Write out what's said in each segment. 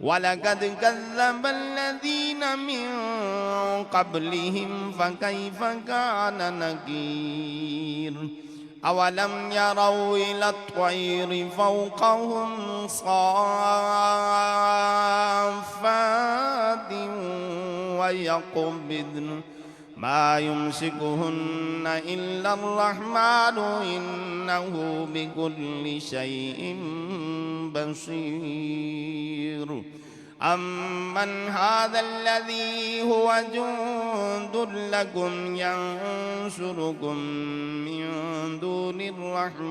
ولقد كذب الذين من قبلهم فكيف كان نكير أولم يروا إلى الطير فوقهم صافات ويقبضن ما يمسكهن إلا الرحمن إنه بكل شيء بصير أمن هذا الذي هو جند لكم ينصركم من دون الرحمن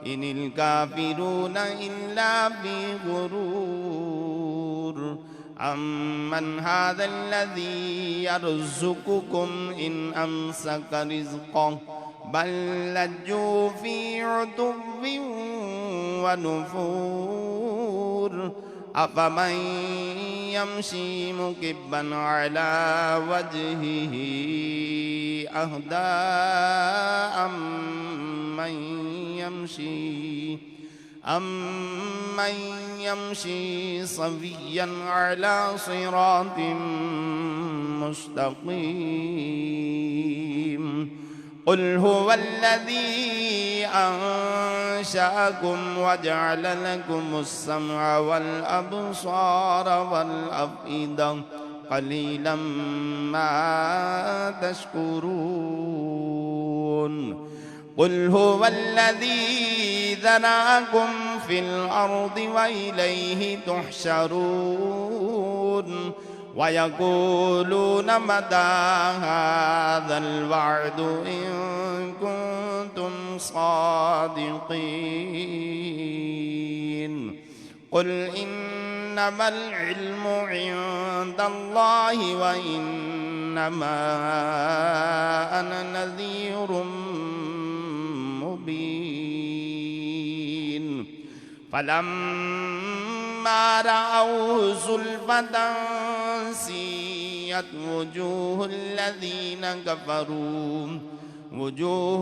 إن الكافرون إلا في غرور أمن هذا الذي يرزقكم إن أمسك رزقه بل لجوا في عتب ونفور أفمن يمشي مكبا على وجهه أهدى أمن يمشي صفيا على صراط مستقيم قل هو الذي أنشأكم وجعل لكم السمع والأبصار والأفئدة قليلا ما تشكرون قل هو الذي ذرأكم في الأرض وإليه تحشرون ويقولون متى هذا الوعد إن كنتم صادقين قل إنما العلم عند الله وإنما أنا نذير مبين فلما رأوه زلفة سيئت وجوه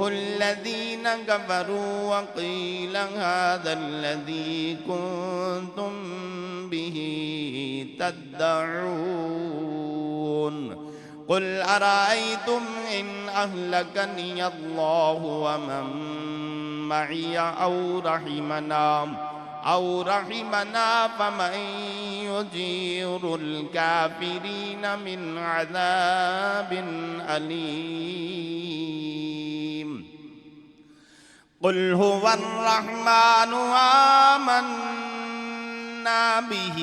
الذين كفروا وقيل هذا الذي كنتم به تدعون قل أرأيتم إن أهلكني الله ومن معي أو رحمنا فمن يجير الكافرين من عذاب أليم قل هو الرحمن آمنا به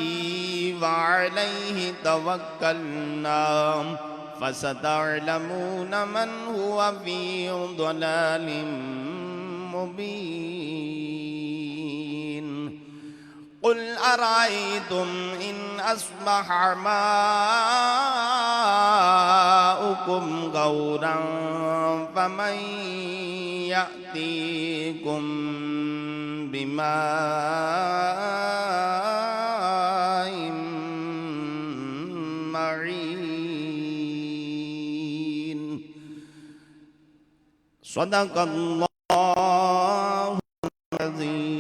وعليه توكلنا فستعلمون من هو في ضلال مبين قل أرأيتم إن أصبح ماؤكم غورا فمن يأتيكم بماء معين صدق الله العظيم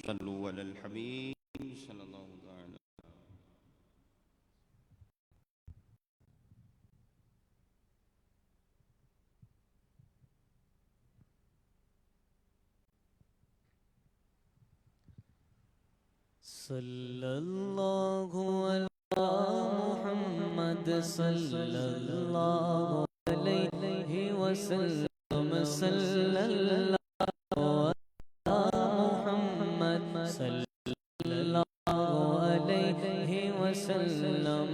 صلوا على الحبيب صلى الله عليه صلى الله على محمد صلى الله عليه وسلم صلى الله على محمد صلى الله عليه وسلم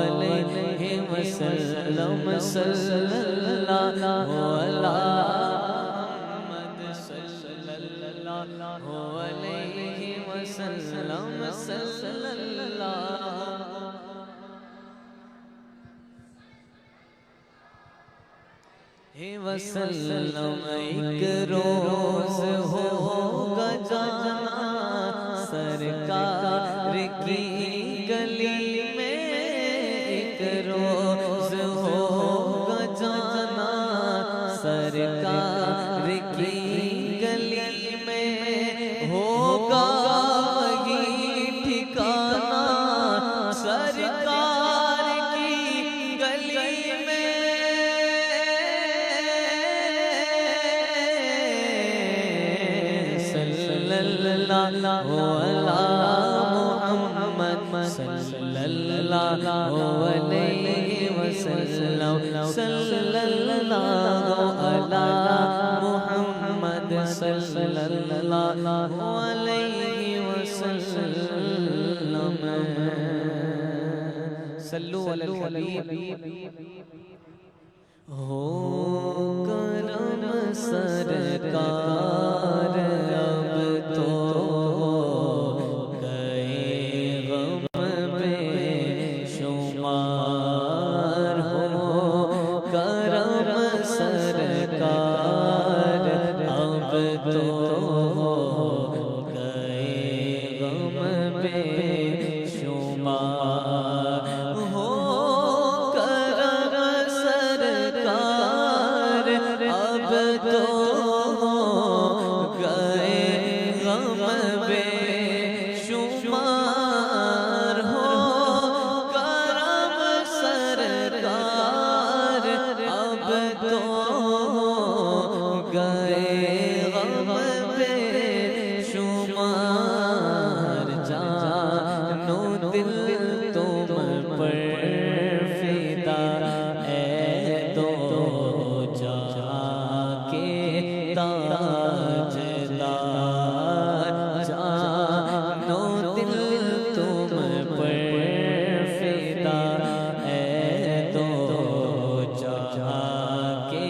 علیہ وسلم صلی اللہ محمد صلی اللہ علیہ وسلم صلی اللہ وسلم ایک روز ہوگا جانا سرکار کی گلی میں ایک روز ہوگا جانا سرکار کی گلی میں ہوگا وہی ٹھکانا سرکار کی گلی میں محمد صلی اللہ علیہ وسلم صلی اللہ محمد صلی اللہ علیہ وسلم صلو علی الحبیب ہو کرم سرکار اب تو گئے غم بے شمار ہو کرم سرکار اب تو گئے غم بے شمار ہو کرم سرکار اب تو گئے غم بے شمار ہو کرم سرکار اب تو گئے غم بے شمار جانو دل تم پر فدا اے دو جہاں کے تاجدار جانو دل تم پر فدا اے دو جہاں کے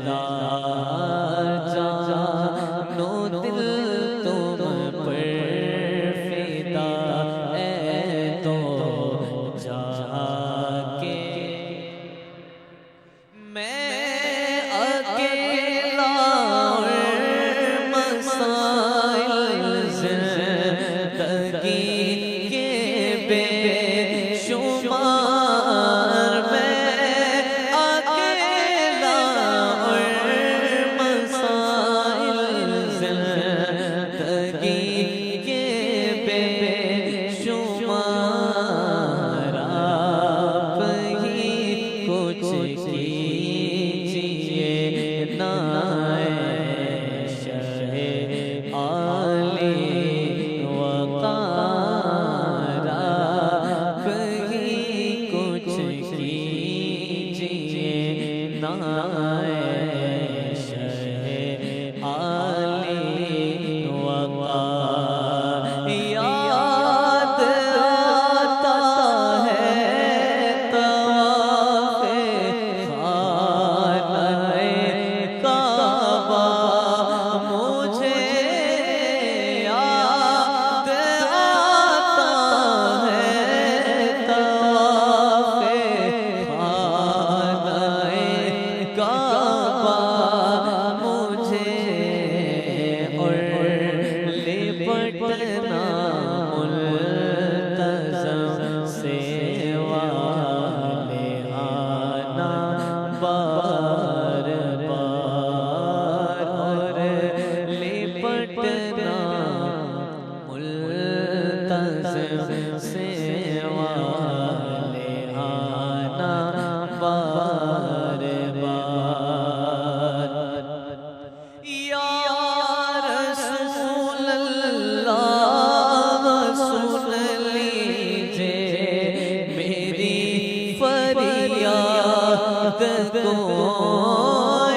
تاجدار جانو دل تم پر فدا اے دو جہاں کے میں اکیلا مسائل زندگی کے بے شمار میں اکیلا مسائل زندگی کے بے شمار آپ ہی کچھ کیجئے نا شہ عالی وقار آپ ہی کچھ کیجئے نا شہ عالی وقار یاد آتا ہے طواف خانہ کعبہ مجھے یاد آتا ہے طواف خانہ کعبہ مجھے اور لپٹنا ملتزم سے والے آنا بار بار اور لپٹنا ملتزم سے والے آنا بار بار یا رسول اللہ سن لیجئے میری فریاد کو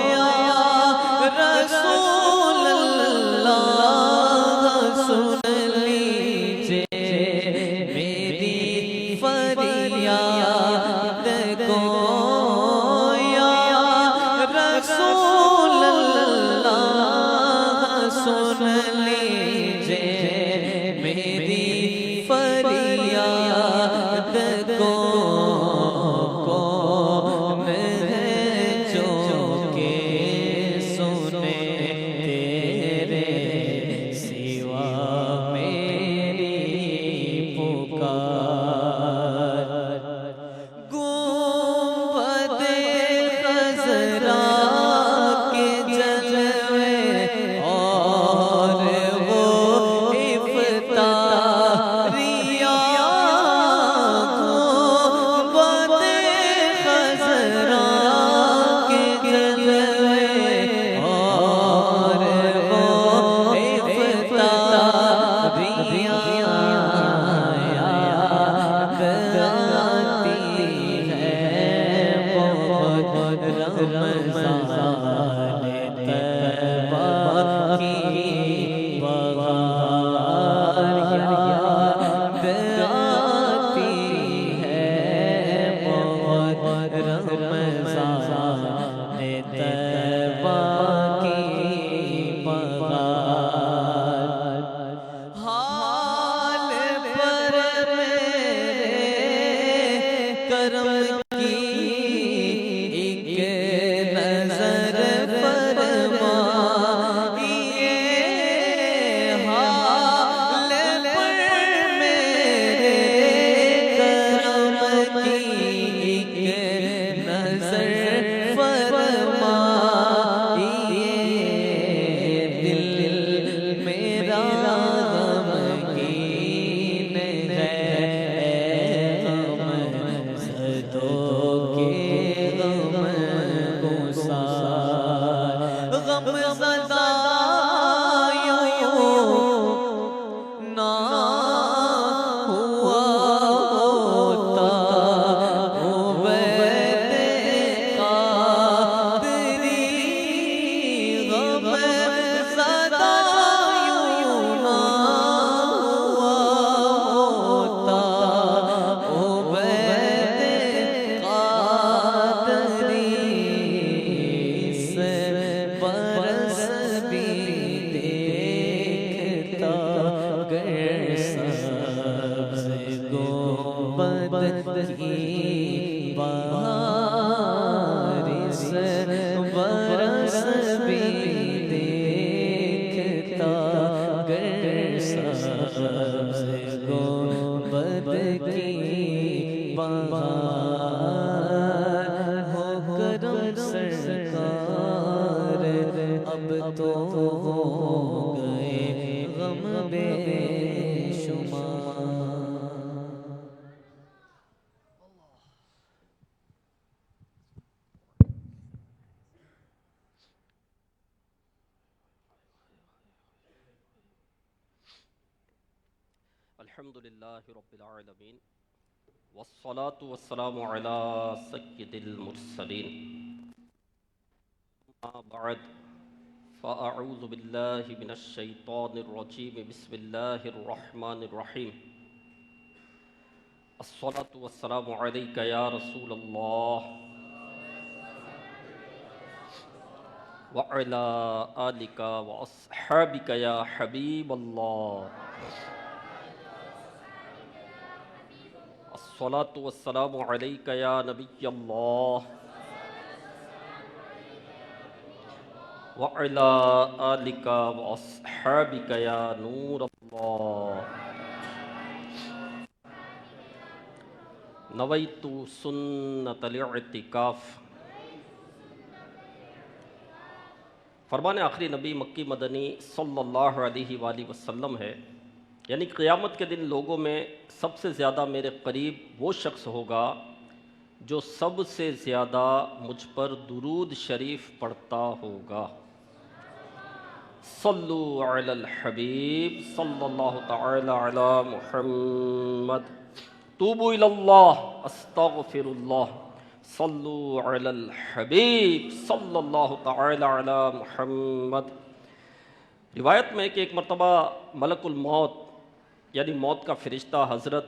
یا رسول اللہ سن لیجئے میری فریاد کو یا رسول اللہ سن لیجئے میری فریاد کو کون ہے جو کہ سنے تیرے سوا میری پکار گنبد خضرا کے جلوے اور وہ افطاریاں گنبد خضرا کے جلوے اور وہ افطاریاں یاد آتی ہے بہت رمضان طیبہ کی بہار یاد آتی ہے بہت رمضان طیبہ کی بہار حال پر میرے کرم کی ایک نظر فرمائیے حال پر میرے کرم کی ایک نظر فرمائیے دل میرا غمگین ہے غم زدوں کے غم گسار غم زدہ یوں نہ ہوا ہوتا عبید قادری غم زدہ یوں نہ ہوا ہوتا عبید قادری سے برس بھی دیکھتا گر سبز گنبد کی بہار سے برس بھی دیکھتا گر سبز گنبد کی بہار ہو کرم سرکار اب تو ہو گئے غم بے شمار الحمد للہ رب العالمین والصلاة والسلام علی سید المرسلین اما بعد فاعوذ باللہ من الشیطان الرجیم بسم اللہ الرحمن الرحیم الصلاة والسلام علیک یا رسول اللہ وعلی آلک واصحابک یا حبیب اللہ الصلاة والسلام علیک یا نبی اللہ وعلی آلک واصحابک یا نور اللہ نویت سنت الاعتکاف فرمان آخری نبی مکی مدنی صلی اللہ علیہ وآلہ وسلم ہے، یعنی قیامت کے دن لوگوں میں سب سے زیادہ میرے قریب وہ شخص ہوگا جو سب سے زیادہ مجھ پر درود شریف پڑھتا ہوگا۔ صلو علی الحبیب صلی اللہ تعالی علی محمد، توبوا الی اللہ استغفر اللہ، صلو علی الحبیب صلی اللہ تعالی علی محمد۔ روایت میں کہ ایک مرتبہ ملک الموت یعنی موت کا فرشتہ حضرت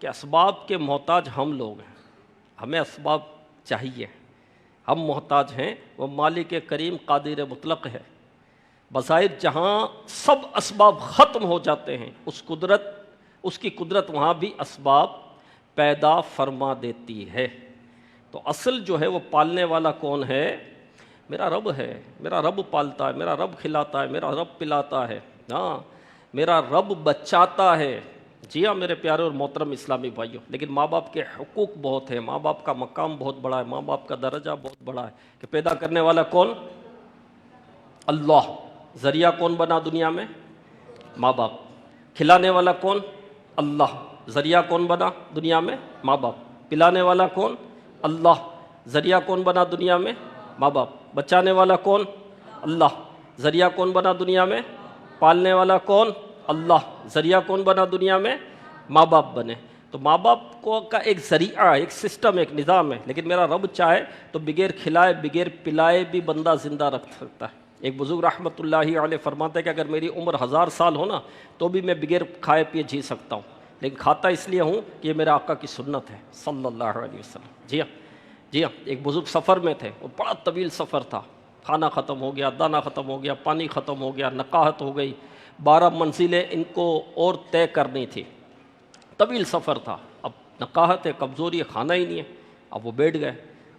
کہ اسباب کے محتاج ہم لوگ ہیں، ہمیں اسباب چاہیے، ہم محتاج ہیں، وہ مالک کریم قادر مطلق ہے۔ بظاہر جہاں سب اسباب ختم ہو جاتے ہیں، اس کی قدرت وہاں بھی اسباب پیدا فرما دیتی ہے۔ تو اصل جو ہے وہ پالنے والا کون ہے؟ میرا رب ہے، میرا رب پالتا ہے، میرا رب کھلاتا ہے، میرا رب پلاتا ہے، ہاں میرا رب بچاتا ہے۔ جی ہاں میرے پیارے اور محترم اسلامی بھائیوں، لیکن ماں باپ کے حقوق بہت ہیں، ماں باپ کا مقام بہت بڑا ہے، ماں باپ کا درجہ بہت بڑا ہے کہ پیدا کرنے والا کون؟ اللہ۔ ذریعہ کون بنا دنیا میں؟ ماں باپ۔ کھلانے والا کون؟ اللہ۔ ذریعہ کون بنا دنیا میں؟ ماں باپ۔ پلانے والا کون؟ اللہ۔ ذریعہ کون بنا دنیا میں؟ ماں باپ۔ بچانے والا کون؟ اللہ۔ ذریعہ کون بنا دنیا میں؟ پالنے والا کون؟ اللہ۔ ذریعہ کون بنا دنیا میں؟ ماں باپ بنے۔ تو ماں باپ کو کا ایک ذریعہ، ایک سسٹم، ایک نظام ہے، لیکن میرا رب چاہے تو بغیر کھلائے بغیر پلائے بھی بندہ زندہ رکھ سکتا ہے۔ ایک بزرگ رحمۃ اللہ علیہ فرماتے ہیں کہ اگر میری عمر 1000 سال ہو نا تو بھی میں بغیر کھائے پیے جی سکتا ہوں، لیکن کھاتا اس لیے ہوں کہ یہ میرے آقا کی سنت ہے صلی اللہ علیہ وسلم۔ جی ہاں ایک بزرگ سفر میں تھے، وہ بڑا طویل سفر تھا، کھانا ختم ہو گیا، دانہ ختم ہو گیا، پانی ختم ہو گیا، نقاہت ہو گئی، 12 منزلیں ان کو اور طے کرنی تھی، طویل سفر تھا، اب نقاہت ہے، کمزوری ہے، کھانا ہی نہیں ہے۔ اب وہ بیٹھ گئے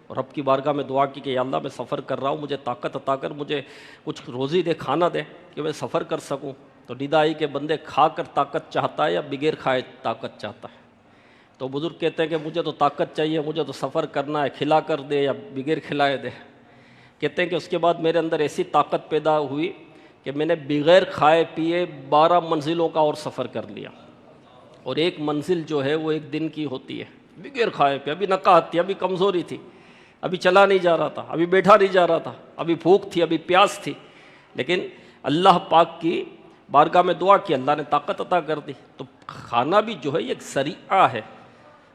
اور رب کی بارگاہ میں دعا کی کہ یا اللہ میں سفر کر رہا ہوں، مجھے طاقت عطا کر، مجھے کچھ روزی دے، کھانا دے کہ میں سفر کر سکوں۔ تو ندا آئی کہ بندے کھا کر طاقت چاہتا ہے یا بغیر کھائے طاقت چاہتا ہے؟ تو بزرگ کہتے ہیں کہ مجھے تو طاقت چاہیے، مجھے تو سفر کرنا ہے، کھلا کر دے یا بغیر کھلائے دے۔ کہتے ہیں کہ اس کے بعد میرے اندر ایسی طاقت پیدا ہوئی کہ میں نے بغیر کھائے پیے 12 منزلوں کا اور سفر کر لیا، اور ایک منزل جو ہے وہ ایک دن کی ہوتی ہے، بغیر کھائے پیے۔ ابھی نقاہت تھی، ابھی کمزوری تھی، ابھی چلا نہیں جا رہا تھا، ابھی بیٹھا نہیں جا رہا تھا، ابھی بھوک تھی، ابھی پیاس تھی، لیکن اللہ پاک کی بارگاہ میں دعا کی، اللہ نے طاقت عطا کر دی۔ تو کھانا بھی جو ہے ایک ذریعہ ہے،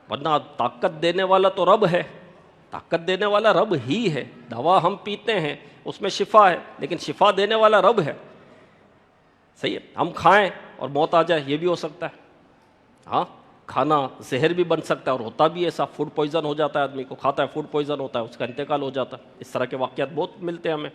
ورنہ طاقت دینے والا تو رب ہے، طاقت دینے والا رب ہی ہے۔ دوا ہم پیتے ہیں اس میں شفا ہے، لیکن شفا دینے والا رب ہے۔ صحیح ہے، ہم کھائیں اور موت آ جائے، یہ بھی ہو سکتا ہے۔ ہاں کھانا زہر بھی بن سکتا ہے، اور ہوتا بھی ایسا، فوڈ پوائزن ہو جاتا ہے، آدمی کو کھاتا ہے فوڈ پوائزن ہوتا ہے، اس کا انتقال ہو جاتا ہے۔ اس طرح کے واقعات بہت ملتے ہیں ہمیں،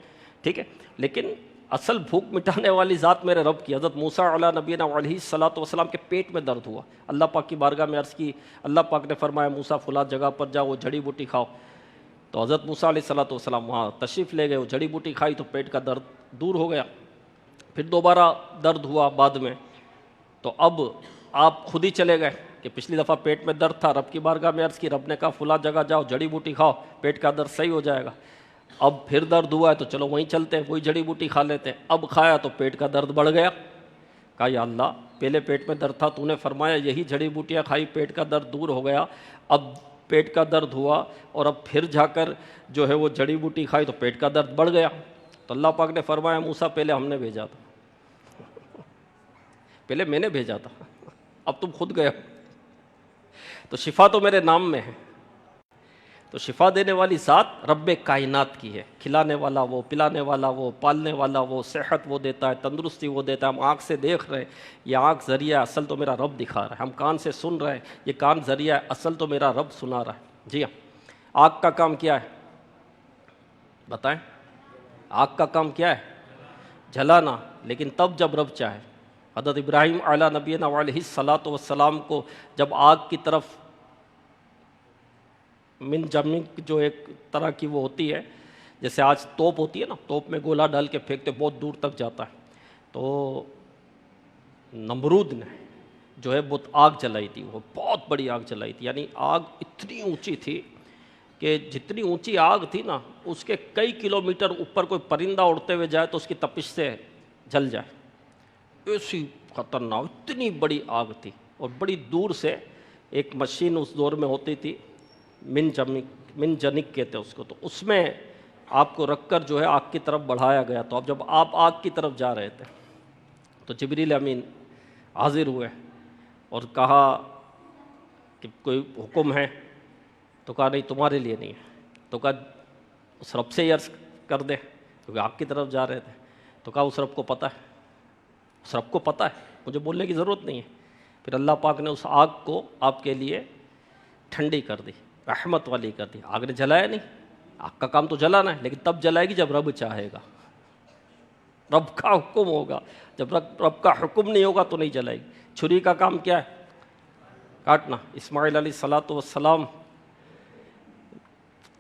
ٹھیک ہے، لیکن اصل بھوک مٹانے والی ذات میرے رب کی۔ حضرت موسیٰ علیہ نبینا علیہ الصلوۃ والسلام کے پیٹ میں درد ہوا، اللہ پاک کی بارگاہ میں عرض کی، اللہ پاک نے فرمایا موسیٰ فلاں جگہ پر جاؤ، وہ جڑی بوٹی کھاؤ۔ تو حضرت موسیٰ علیہ الصلوۃ والسلام وہاں تشریف لے گئے، وہ جڑی بوٹی کھائی تو پیٹ کا درد دور ہو گیا۔ پھر دوبارہ درد ہوا بعد میں، تو اب آپ خود ہی چلے گئے کہ پچھلی دفعہ پیٹ میں درد تھا، رب کی بارگاہ میں عرض کی، رب نے کہا فلاں جگہ جاؤ، جڑی بوٹی کھاؤ، پیٹ کا درد صحیح ہو جائے گا۔ اب پھر درد ہوا ہے تو چلو وہیں چلتے ہیں، وہی جڑی بوٹی کھا لیتے ہیں۔ اب کھایا تو پیٹ کا درد بڑھ گیا، کہا یا اللہ پہلے پیٹ میں درد تھا، تو نے فرمایا یہی جڑی بوٹیاں کھائی پیٹ کا درد دور ہو گیا، اب پیٹ کا درد ہوا اور اب پھر جا کر جو ہے وہ جڑی بوٹی کھائی تو پیٹ کا درد بڑھ گیا۔ تو اللہ پاک نے فرمایا موسیٰ پہلے ہم نے بھیجا تھا، پہلے میں نے بھیجا تھا، اب تم خود گئے ہو۔ تو شفا تو میرے نام میں ہے۔ تو شفا دینے والی ذات رب کائنات کی ہے، کھلانے والا وہ، پلانے والا وہ، پالنے والا وہ، صحت وہ دیتا ہے، تندرستی وہ دیتا ہے۔ ہم آنکھ سے دیکھ رہے ہیں، یہ آنکھ ذریعہ ہے، اصل تو میرا رب دکھا رہا ہے۔ ہم کان سے سن رہے ہیں، یہ کان ذریعہ ہے، اصل تو میرا رب سنا رہا ہے۔ جی ہاں، آنکھ کا کام کیا ہے بتائیں؟ آنکھ کا کام کیا ہے؟ جلانا، لیکن تب جب رب چاہے۔ حضرت ابراہیم علیہ نبینا علیہ الصلوۃ والسلام کو جب آگ کی طرف من جمنگ جو ایک طرح کی وہ ہوتی ہے، جیسے آج توپ ہوتی ہے نا، توپ میں گولا ڈال کے پھینکتے بہت دور تک جاتا ہے، تو نمرود نے جو ہے بہت آگ جلائی تھی، وہ بہت بڑی آگ جلائی تھی، یعنی آگ اتنی اونچی تھی کہ جتنی اونچی آگ تھی نا اس کے کئی کلومیٹر اوپر کوئی پرندہ اڑتے ہوئے جائے تو اس کی تپش سے جل جائے، ایسی خطرناک اتنی بڑی آگ تھی۔ اور بڑی دور سے ایک مشین اس دور میں ہوتی تھی، من جنک کہتے ہیں اس کو، تو اس میں آپ کو رکھ کر جو ہے آگ کی طرف بڑھایا گیا۔ تو اب جب آپ آگ کی طرف جا رہے تھے تو جبریل امین حاضر ہوئے اور کہا کہ کوئی حکم ہے؟ تو کہا نہیں تمہارے لیے نہیں ہے۔ تو کہا اس رب سے ہی عرض کر دے، کیونکہ آگ کی طرف جا رہے تھے۔ تو کہا اس رب کو پتہ ہے، اس رب کو پتہ ہے، مجھے بولنے کی ضرورت نہیں ہے۔ پھر اللہ پاک نے اس آگ کو آپ کے لیے ٹھنڈی کر دی، رحمت والی کر دی۔ آگ نے جلایا نہیں، آگ کا کام تو جلانا ہے، لیکن تب جلائے گی جب رب چاہے گا، رب کا حکم ہوگا۔ جب رب کا حکم نہیں ہوگا تو نہیں جلائے گی۔ چھری کا کام کیا ہے؟ کاٹنا۔ اسماعیل علیہ السلام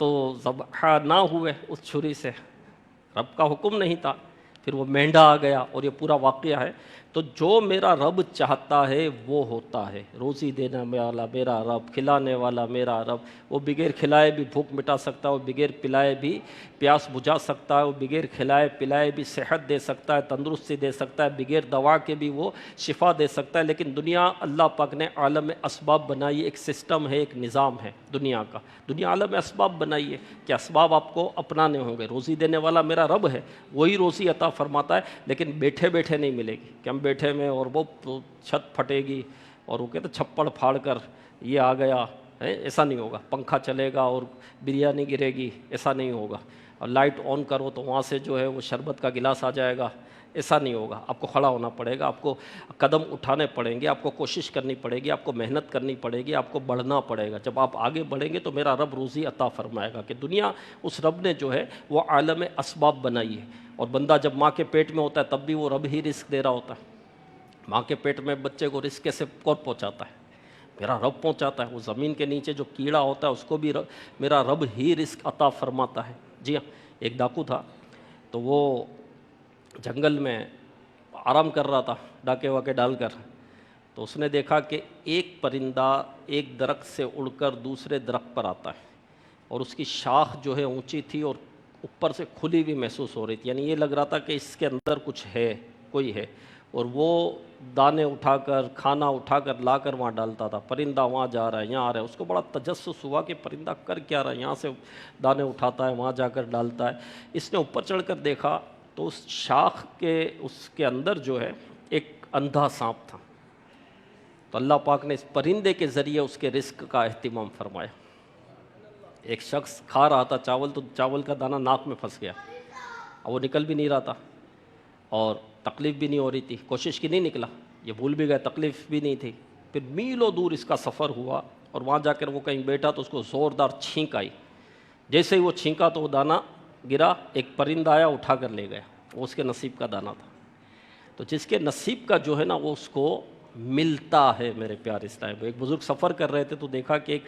تو ذبح نہ ہوئے اس چھری سے، رب کا حکم نہیں تھا، پھر وہ مینڈا آ گیا، اور یہ پورا واقعہ ہے۔ تو جو میرا رب چاہتا ہے وہ ہوتا ہے۔ روزی دینے والا میرا رب، کھلانے والا میرا رب، وہ بغیر کھلائے بھی بھوک مٹا سکتا ہے، وہ بغیر پلائے بھی پیاس بجھا سکتا ہے، وہ بغیر کھلائے پلائے بھی صحت دے سکتا ہے، تندرستی دے سکتا ہے، بغیر دوا کے بھی وہ شفا دے سکتا ہے۔ لیکن دنیا اللہ پاک نے عالم اسباب بنائی، ایک سسٹم ہے، ایک نظام ہے دنیا کا۔ دنیا عالم اسباب بنائی ہے کہ اسباب آپ کو اپنانے ہوں گے۔ روزی دینے والا میرا رب ہے، وہی روزی عطا فرماتا ہے، لیکن بیٹھے بیٹھے نہیں ملے گی کہ ہم بیٹھے میں اور وہ چھت پھٹے گی اور وہ کہتے چھپڑ پھاڑ کر یہ آ گیا، ایسا نہیں ہوگا۔ پنکھا چلے گا اور بریانی گرے گی، ایسا نہیں ہوگا۔ اور لائٹ آن کرو تو وہاں سے جو ہے وہ شربت کا گلاس آ جائے گا، ایسا نہیں ہوگا۔ آپ کو کھڑا ہونا پڑے گا، آپ کو قدم اٹھانے پڑیں گے، آپ کو کوشش کرنی پڑے گی، آپ کو محنت کرنی پڑے گی، آپ کو بڑھنا پڑے گا۔ جب آپ آگے بڑھیں گے تو میرا رب روزی عطا فرمائے گا۔ کہ دنیا اس رب نے جو ہے وہ عالم اسباب بنائی ہے، اور بندہ جب ماں کے پیٹ میں ہوتا ہے تب بھی وہ رب ہی رزق دے رہا ہوتا ہے۔ ماں کے پیٹ میں بچے کو رزق کیسے کون پہنچاتا ہے؟ میرا رب پہنچاتا ہے۔ وہ زمین کے نیچے جو کیڑا ہوتا ہے اس کو بھی میرا رب ہی رزق عطا فرماتا ہے۔ جی ہاں، ایک ڈاکو تھا، تو وہ جنگل میں آرام کر رہا تھا ڈاکے واکے ڈال کر، تو اس نے دیکھا کہ ایک پرندہ ایک درخت سے اڑ کر دوسرے درخت پر آتا ہے، اور اس کی شاخ جو ہے اونچی تھی اور اوپر سے کھلی ہوئی محسوس ہو رہی تھی، یعنی یہ لگ رہا تھا کہ اس کے اندر کچھ ہے، کوئی ہے۔ اور وہ دانے اٹھا کر، کھانا اٹھا کر لا کر وہاں ڈالتا تھا۔ پرندہ وہاں جا رہا ہے، یہاں آ رہا ہے، اس کو بڑا تجسس ہوا کہ پرندہ کر کیا رہا ہے، یہاں سے دانے اٹھاتا ہے، وہاں جا کر ڈالتا ہے۔ اس نے اوپر چڑھ کر دیکھا تو اس شاخ کے اس کے اندر جو ہے ایک اندھا سانپ تھا۔ تو اللہ پاک نے اس پرندے کے ذریعے اس کے رزق کا اہتمام فرمایا۔ ایک شخص کھا رہا تھا چاول، تو چاول کا دانہ ناک میں پھنس گیا، اور وہ نکل بھی نہیں رہا تھا، اور تکلیف بھی نہیں ہو رہی تھی، کوشش کی نہیں نکلا، یہ بھول بھی گئے تکلیف بھی نہیں تھی۔ پھر میلوں دور اس کا سفر ہوا، اور وہاں جا کر وہ کہیں بیٹھا تو اس کو زوردار چھینک آئی۔ جیسے ہی وہ چھینکا تو وہ دانہ گرا، ایک پرندہ آیا اٹھا کر لے گیا، وہ اس کے نصیب کا دانہ تھا۔ تو جس کے نصیب کا جو ہے نا وہ اس کو ملتا ہے میرے پیارے اسلام۔ ایک بزرگ سفر کر رہے تھے تو دیکھا کہ ایک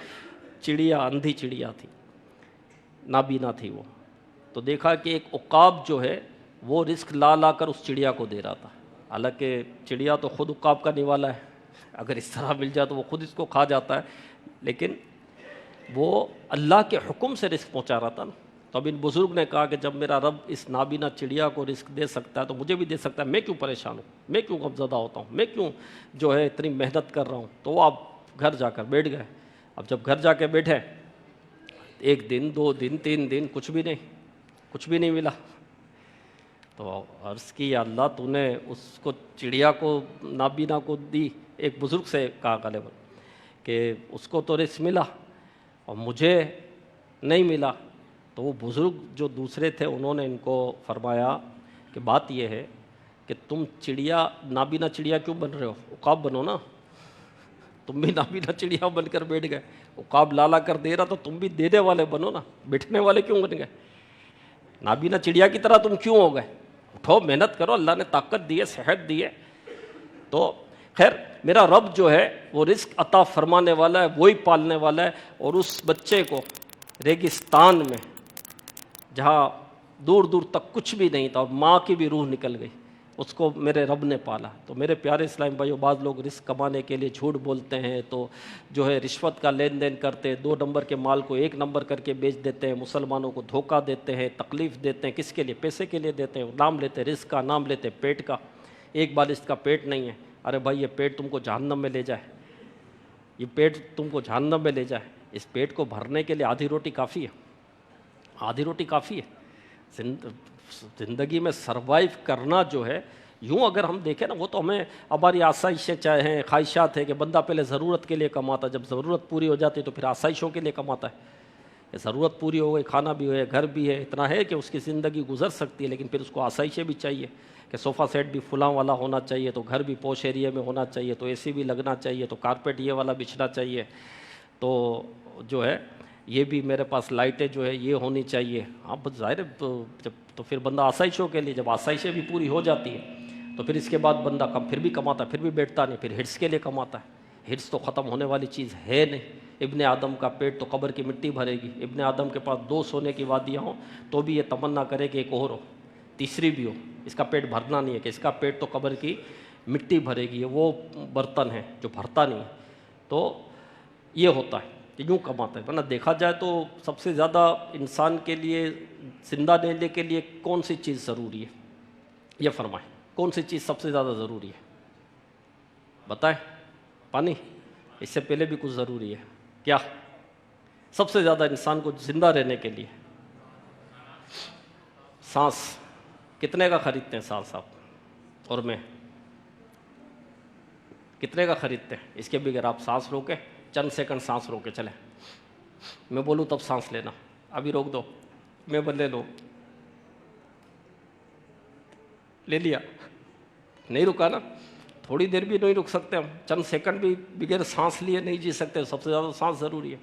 چڑیا، اندھی چڑیا تھی، نابینا تھی وہ، تو دیکھا کہ ایک عقاب جو ہے وہ رزق لا لا کر اس چڑیا کو دے رہا تھا۔ حالانکہ چڑیا تو خود عقاب کا نوالا ہے، اگر اس طرح مل جائے تو وہ خود اس کو کھا جاتا ہے، لیکن وہ اللہ کے حکم سے رزق پہنچا رہا تھا نا۔ تو اب ان بزرگ نے کہا کہ جب میرا رب اس نابینا چڑیا کو رزق دے سکتا ہے تو مجھے بھی دے سکتا ہے، میں کیوں پریشان ہوں، میں کیوں غمزدہ ہوتا ہوں، میں کیوں جو ہے اتنی محنت کر رہا ہوں۔ تو وہ آپ گھر جا کر بیٹھ گئے۔ اب جب گھر جا کے بیٹھے، ایک دن، 2 دن، 3 دن، کچھ بھی نہیں ملا۔ تو عرض کی یا اللہ تو نے اس کو چڑیا کو، نابینا کو دی۔ ایک بزرگ سے کہا غالباً کہ اس کو تو رزق ملا اور مجھے نہیں ملا۔ تو وہ بزرگ جو دوسرے تھے انہوں نے ان کو فرمایا کہ بات یہ ہے کہ تم چڑیا، نابینا چڑیا کیوں بن رہے ہو، عقاب بنو نا۔ تم بھی نابینا چڑیا بن کر بیٹھ گئے، عقاب لالا کر دے رہا تو تم بھی دینے والے بنو نا، بیٹھنے والے کیوں بن گئے؟ نابینا چڑیا کی طرح تم کیوں ہو گئے؟ اٹھو، محنت کرو، اللہ نے طاقت دی ہے، صحت دی ہے۔ تو خیر میرا رب جو ہے وہ رزق عطا فرمانے والا ہے، وہی پالنے والا ہے۔ اور اس بچے کو ریگستان میں، جہاں دور دور تک کچھ بھی نہیں تھا اور ماں کی بھی روح نکل گئی، اس کو میرے رب نے پالا۔ تو میرے پیارے اسلام بھائیو، بعض لوگ رزق کمانے کے لیے جھوٹ بولتے ہیں، تو جو ہے رشوت کا لین دین کرتے ہیں، 2 نمبر کے مال کو 1 نمبر کر کے بیچ دیتے ہیں، مسلمانوں کو دھوکہ دیتے ہیں، تکلیف دیتے ہیں۔ کس کے لیے؟ پیسے کے لیے دیتے ہیں۔ نام لیتے ہیں رزق کا، نام لیتے ہیں پیٹ کا۔ ایک بار اس کا پیٹ نہیں ہے، ارے بھائی یہ پیٹ تم کو جہنم میں لے جائے، یہ پیٹ تم کو جہنم میں لے جائے۔ اس پیٹ کو بھرنے کے لیے آدھی روٹی کافی ہے، آدھی روٹی کافی ہے۔ زندگی میں سروائیو کرنا جو ہے، یوں اگر ہم دیکھیں نا، وہ تو ہمیں ہماری آسائشیں چاہیں، خواہشات ہے کہ بندہ پہلے ضرورت کے لیے کماتا، جب ضرورت پوری ہو جاتی ہے تو پھر آسائشوں کے لیے کماتا ہے۔ ضرورت پوری ہو گئی، کھانا بھی ہے، گھر بھی ہے، اتنا ہے کہ اس کی زندگی گزر سکتی ہے، لیکن پھر اس کو آسائشیں بھی چاہیے کہ صوفہ سیٹ بھی فلاں والا ہونا چاہیے، تو گھر بھی پوش ایریا میں ہونا چاہیے، تو اے سی بھی لگنا چاہیے، تو کارپیٹ یہ والا بچھنا چاہیے، تو جو ہے یہ بھی میرے پاس لائٹیں جو ہے یہ ہونی چاہیے. اب ظاہر ہے جب تو پھر بندہ آسائشوں کے لیے، جب آسائشیں بھی پوری ہو جاتی ہے تو پھر اس کے بعد بندہ پھر بھی کماتا ہے، پھر بھی بیٹھتا نہیں، پھر ہرس کے لیے کماتا ہے. ہرس تو ختم ہونے والی چیز ہے نہیں. ابن آدم کا پیٹ تو قبر کی مٹی بھرے گی. ابن آدم کے پاس 2 سونے کی وادیاں ہوں تو بھی یہ تمنا کرے کہ ایک اور ہو، تیسری بھی ہو. اس کا پیٹ بھرنا نہیں ہے کہ اس کا پیٹ تو قبر کی مٹی بھرے گی. یہ وہ برتن ہے جو بھرتا نہیں ہے. تو یہ ہوتا ہے کہ یوں کماتا ہے. ورنہ دیکھا جائے تو سب سے زیادہ انسان کے لیے زندہ رہنے کے لیے کون سی چیز ضروری ہے؟ یہ فرمائیں، کون سی چیز سب سے زیادہ ضروری ہے؟ بتائیں. پانی؟ اس سے پہلے بھی کچھ ضروری ہے. کیا سب سے زیادہ انسان کو زندہ رہنے کے لیے؟ سانس. کتنے کا خریدتے ہیں سانس آپ اور میں؟ کتنے کا خریدتے ہیں؟ اس کے بغیر آپ سانس روکے، چند سیکنڈ سانس روکے چلیں. میں بولوں تب سانس لینا. ابھی روک دو، میں بولے لو. لے لیا؟ نہیں رکا نا. تھوڑی دیر بھی نہیں رک سکتے ہم، چند سیکنڈ بھی بغیر سانس لیے نہیں جی سکتے. سب سے زیادہ سانس ضروری ہے.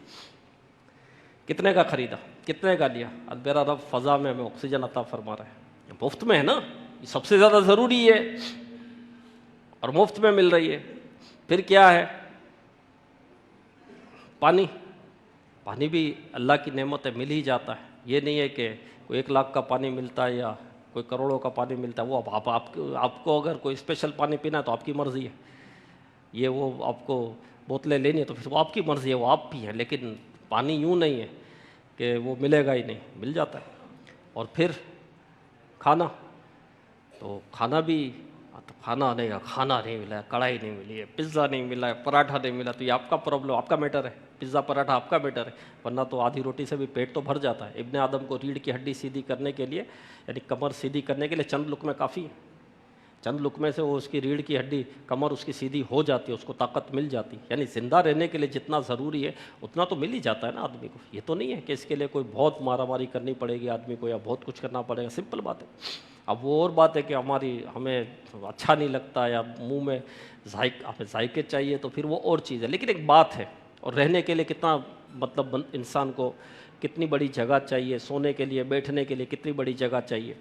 کتنے کا خریدا؟ کتنے کا لیا؟ اب میرا رب فضا میں ہمیں آکسیجن عطا فرما رہا ہے. مفت میں ہے نا، یہ سب سے زیادہ ضروری ہے اور مفت میں مل رہی ہے. پھر کیا ہے؟ پانی. پانی بھی اللہ کی نعمت ہے، مل ہی جاتا ہے. یہ نہیں ہے کہ کوئی 1 لاکھ کا پانی ملتا ہے یا کوئی کروڑوں کا پانی ملتا ہے. وہ اب آپ کو اگر کوئی اسپیشل پانی پینا ہے تو آپ کی مرضی ہے. یہ وہ آپ کو بوتلیں لینی ہے تو پھر وہ آپ کی مرضی ہے، وہ آپ بھی ہیں. لیکن پانی یوں نہیں ہے کہ وہ ملے گا ہی نہیں، مل جاتا ہے. اور پھر کھانا. تو کھانا بھی کھانا نہیں ملا ہے، کڑھائی نہیں ملی ہے، پزا نہیں ملا ہے، پراٹھا نہیں ملا. تو یہ آپ کا پرابلم، آپ کا میٹر ہے. پزا پراٹھا آپ کا میٹر ہے. ورنہ تو آدھی روٹی سے بھی پیٹ تو بھر جاتا ہے. ابن آدم کو ریڑھ کی ہڈی سیدھی کرنے کے لیے، یعنی کمر سیدھی کرنے کے لیے چند لقمے کافی ہیں. چند لقمے سے وہ اس کی ریڑھ کی ہڈی، کمر اس کی سیدھی ہو جاتی ہے، اس کو طاقت مل جاتی. یعنی زندہ رہنے کے لیے جتنا ضروری ہے اتنا تو مل ہی جاتا ہے نا آدمی کو. یہ تو نہیں ہے کہ اس کے لیے کوئی بہت مارا ماری کرنی پڑے گی آدمی کو یا بہت کچھ کرنا پڑے گا. سمپل بات ہے. اب وہ اور بات ہے کہ ہمیں اچھا نہیں لگتا یا منہ میں ذائقے چاہیے تو پھر وہ اور چیز ہے. لیکن ایک بات ہے، اور رہنے کے لیے کتنا مطلب انسان کو کتنی بڑی جگہ چاہیے، سونے کے لیے، بیٹھنے کے لیے کتنی بڑی جگہ چاہیے.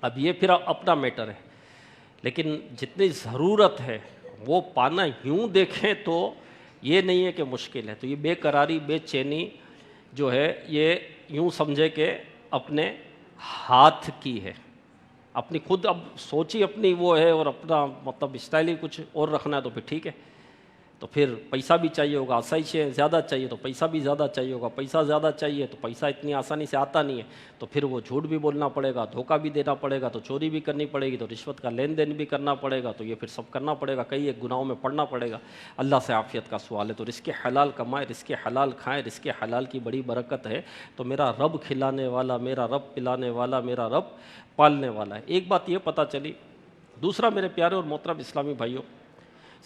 اب یہ پھر اپنا میٹر ہے. لیکن جتنی ضرورت ہے وہ پانا یوں دیکھیں تو یہ نہیں ہے کہ مشکل ہے. تو یہ بے قراری، بے چینی جو ہے یہ یوں سمجھے کہ اپنے ہاتھ کی ہے. اپنی خود اب سوچی اپنی وہ ہے اور اپنا مطلب اسٹائل ہی کچھ اور رکھنا ہے تو پھر ٹھیک ہے. تو پھر پیسہ بھی چاہیے ہوگا، آسائشیں زیادہ چاہیے تو پیسہ بھی زیادہ چاہیے ہوگا. پیسہ زیادہ چاہیے تو پیسہ اتنی آسانی سے آتا نہیں ہے. تو پھر وہ جھوٹ بھی بولنا پڑے گا، دھوکہ بھی دینا پڑے گا، تو چوری بھی کرنی پڑے گی، تو رشوت کا لین دین بھی کرنا پڑے گا. تو یہ پھر سب کرنا پڑے گا، کئی ایک گناہوں میں پڑنا پڑے گا. اللہ سے عافیت کا سوال ہے. تو رزق حلال کمائے، رزق حلال کھائیں. رزق حلال کی بڑی برکت ہے. تو میرا رب کھلانے والا، میرا رب پلانے والا، میرا رب پالنے والا ہے. ایک بات یہ پتہ چلی. دوسرا میرے پیارے اور محترم اسلامی بھائیوں،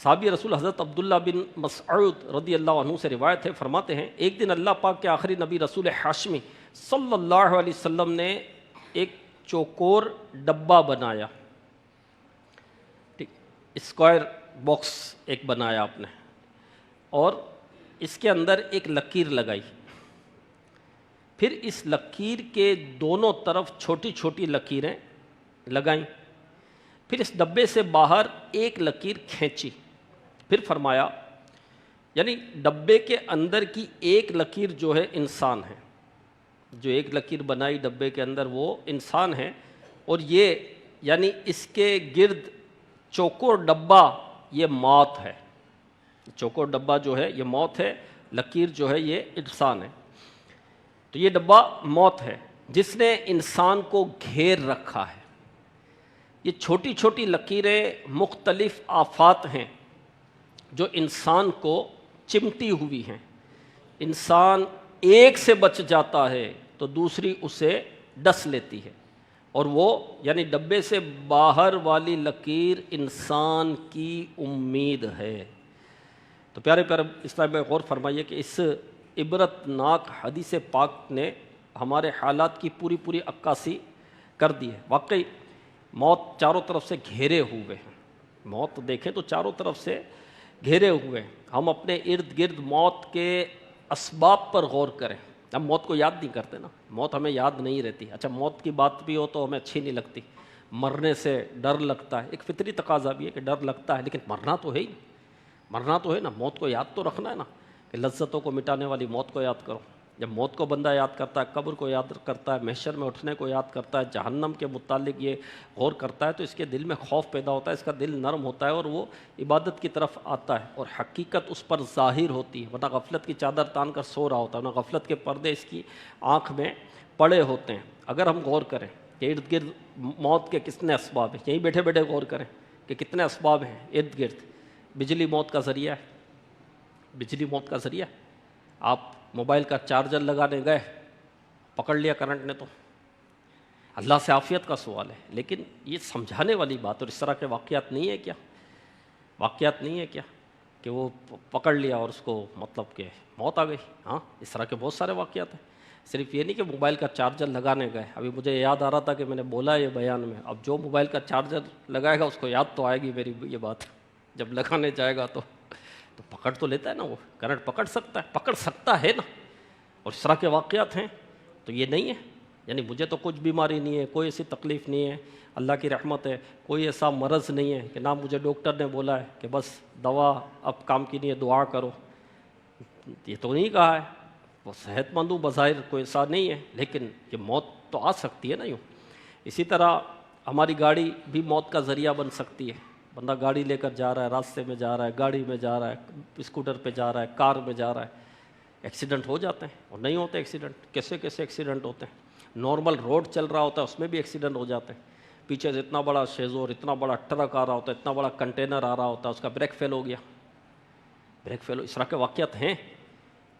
صحابی رسول حضرت عبداللہ بن مسعود رضی اللہ عنہ سے روایت ہے، فرماتے ہیں ایک دن اللہ پاک کے آخری نبی رسول ہاشمی صلی اللہ علیہ وسلم نے ایک چوکور ڈبہ بنایا. اسکوائر باکس ایک بنایا آپ نے، اور اس کے اندر ایک لکیر لگائی. پھر اس لکیر کے دونوں طرف چھوٹی چھوٹی لکیریں لگائیں. پھر اس ڈبے سے باہر ایک لکیر کھینچی. پھر فرمایا، یعنی ڈبے کے اندر کی ایک لکیر جو ہے انسان ہے. جو ایک لکیر بنائی ڈبے کے اندر وہ انسان ہے، اور یہ یعنی اس کے گرد چوکور ڈبہ یہ موت ہے. چوکور ڈبہ جو ہے یہ موت ہے، لکیر جو ہے یہ انسان ہے. تو یہ ڈبہ موت ہے جس نے انسان کو گھیر رکھا ہے. یہ چھوٹی چھوٹی لکیریں مختلف آفات ہیں جو انسان کو چمٹی ہوئی ہیں. انسان ایک سے بچ جاتا ہے تو دوسری اسے ڈس لیتی ہے، اور وہ یعنی ڈبے سے باہر والی لکیر انسان کی امید ہے. تو پیارے پیارے اسلام میں غور فرمائیے کہ اس عبرت ناک حدیث پاک نے ہمارے حالات کی پوری عکاسی کر دی ہے. واقعی موت چاروں طرف سے گھیرے ہوئے ہیں، موت دیکھیں تو چاروں طرف سے گھیرے ہوئے ہیں۔ ہم اپنے ارد گرد موت کے اسباب پر غور کریں۔ ہم موت کو یاد نہیں کرتے نا، موت ہمیں یاد نہیں رہتی۔ اچھا موت کی بات بھی ہو تو ہمیں اچھی نہیں لگتی، مرنے سے ڈر لگتا ہے، ایک فطری تقاضا بھی ہے کہ ڈر لگتا ہے، لیکن مرنا تو ہے ہی، مرنا تو ہے نا، موت کو یاد تو رکھنا ہے نا، کہ لذتوں کو مٹانے والی موت کو یاد کرو۔ جب موت کو بندہ یاد کرتا ہے، قبر کو یاد کرتا ہے، محشر میں اٹھنے کو یاد کرتا ہے، جہنم کے متعلق یہ غور کرتا ہے، تو اس کے دل میں خوف پیدا ہوتا ہے، اس کا دل نرم ہوتا ہے اور وہ عبادت کی طرف آتا ہے اور حقیقت اس پر ظاہر ہوتی ہے، ورنہ غفلت کی چادر تان کر سو رہا ہوتا ہے، ورنہ غفلت کے پردے اس کی آنکھ میں پڑے ہوتے ہیں۔ اگر ہم غور کریں کہ ارد گرد موت کے کتنے اسباب ہیں، یہیں بیٹھے بیٹھے غور کریں کہ کتنے اسباب ہیں ارد گرد۔ بجلی موت کا ذریعہ ہے، بجلی موت کا ذریعہ ہے۔ آپ موبائل کا چارجر لگانے گئے، پکڑ لیا کرنٹ نے، تو اللہ سے عافیت کا سوال ہے، لیکن یہ سمجھانے والی بات، اور اس طرح کے واقعات نہیں ہے کیا، واقعات نہیں ہے کیا کہ وہ پکڑ لیا اور اس کو مطلب کہ موت آ گئی؟ ہاں، اس طرح کے بہت سارے واقعات ہیں۔ صرف یہ نہیں کہ موبائل کا چارجر لگانے گئے، ابھی مجھے یاد آ رہا تھا کہ میں نے بولا یہ بیان میں، اب جو موبائل کا چارجر لگائے گا اس کو یاد تو آئے گی میری یہ بات، جب لگانے جائے گا تو پکڑ تو لیتا ہے نا، وہ کرنٹ پکڑ سکتا ہے نا، اور اس طرح کے واقعات ہیں۔ تو یہ نہیں ہے، یعنی مجھے تو کچھ بیماری نہیں ہے، کوئی ایسی تکلیف نہیں ہے، اللہ کی رحمت ہے، کوئی ایسا مرض نہیں ہے کہ نہ مجھے ڈاکٹر نے بولا ہے کہ بس دوا اب کام کی نہیں ہے، دعا کرو، یہ تو نہیں کہا ہے، وہ صحت مند ہوں بظاہر، کوئی ایسا نہیں ہے، لیکن یہ موت تو آ سکتی ہے نا یوں۔ اسی طرح ہماری گاڑی بھی موت کا ذریعہ بن سکتی ہے، بندہ گاڑی لے کر جا رہا ہے، راستے میں جا رہا ہے، گاڑی میں جا رہا ہے، اسکوٹر پہ جا رہا ہے، کار میں جا رہا ہے، ایکسیڈنٹ ہو جاتے ہیں اور نہیں ہوتے ایکسیڈنٹ، کیسے کیسے ایکسیڈنٹ ہوتے ہیں، نارمل روڈ چل رہا ہوتا ہے اس میں بھی ایکسیڈنٹ ہو جاتے ہیں، پیچھے سے اتنا بڑا شیزور، اتنا بڑا ٹرک آ رہا ہوتا ہے، اتنا بڑا کنٹینر آ رہا ہوتا ہے، اس کا بریک فیل ہو گیا، بریک فیل، اس طرح کے واقعات ہیں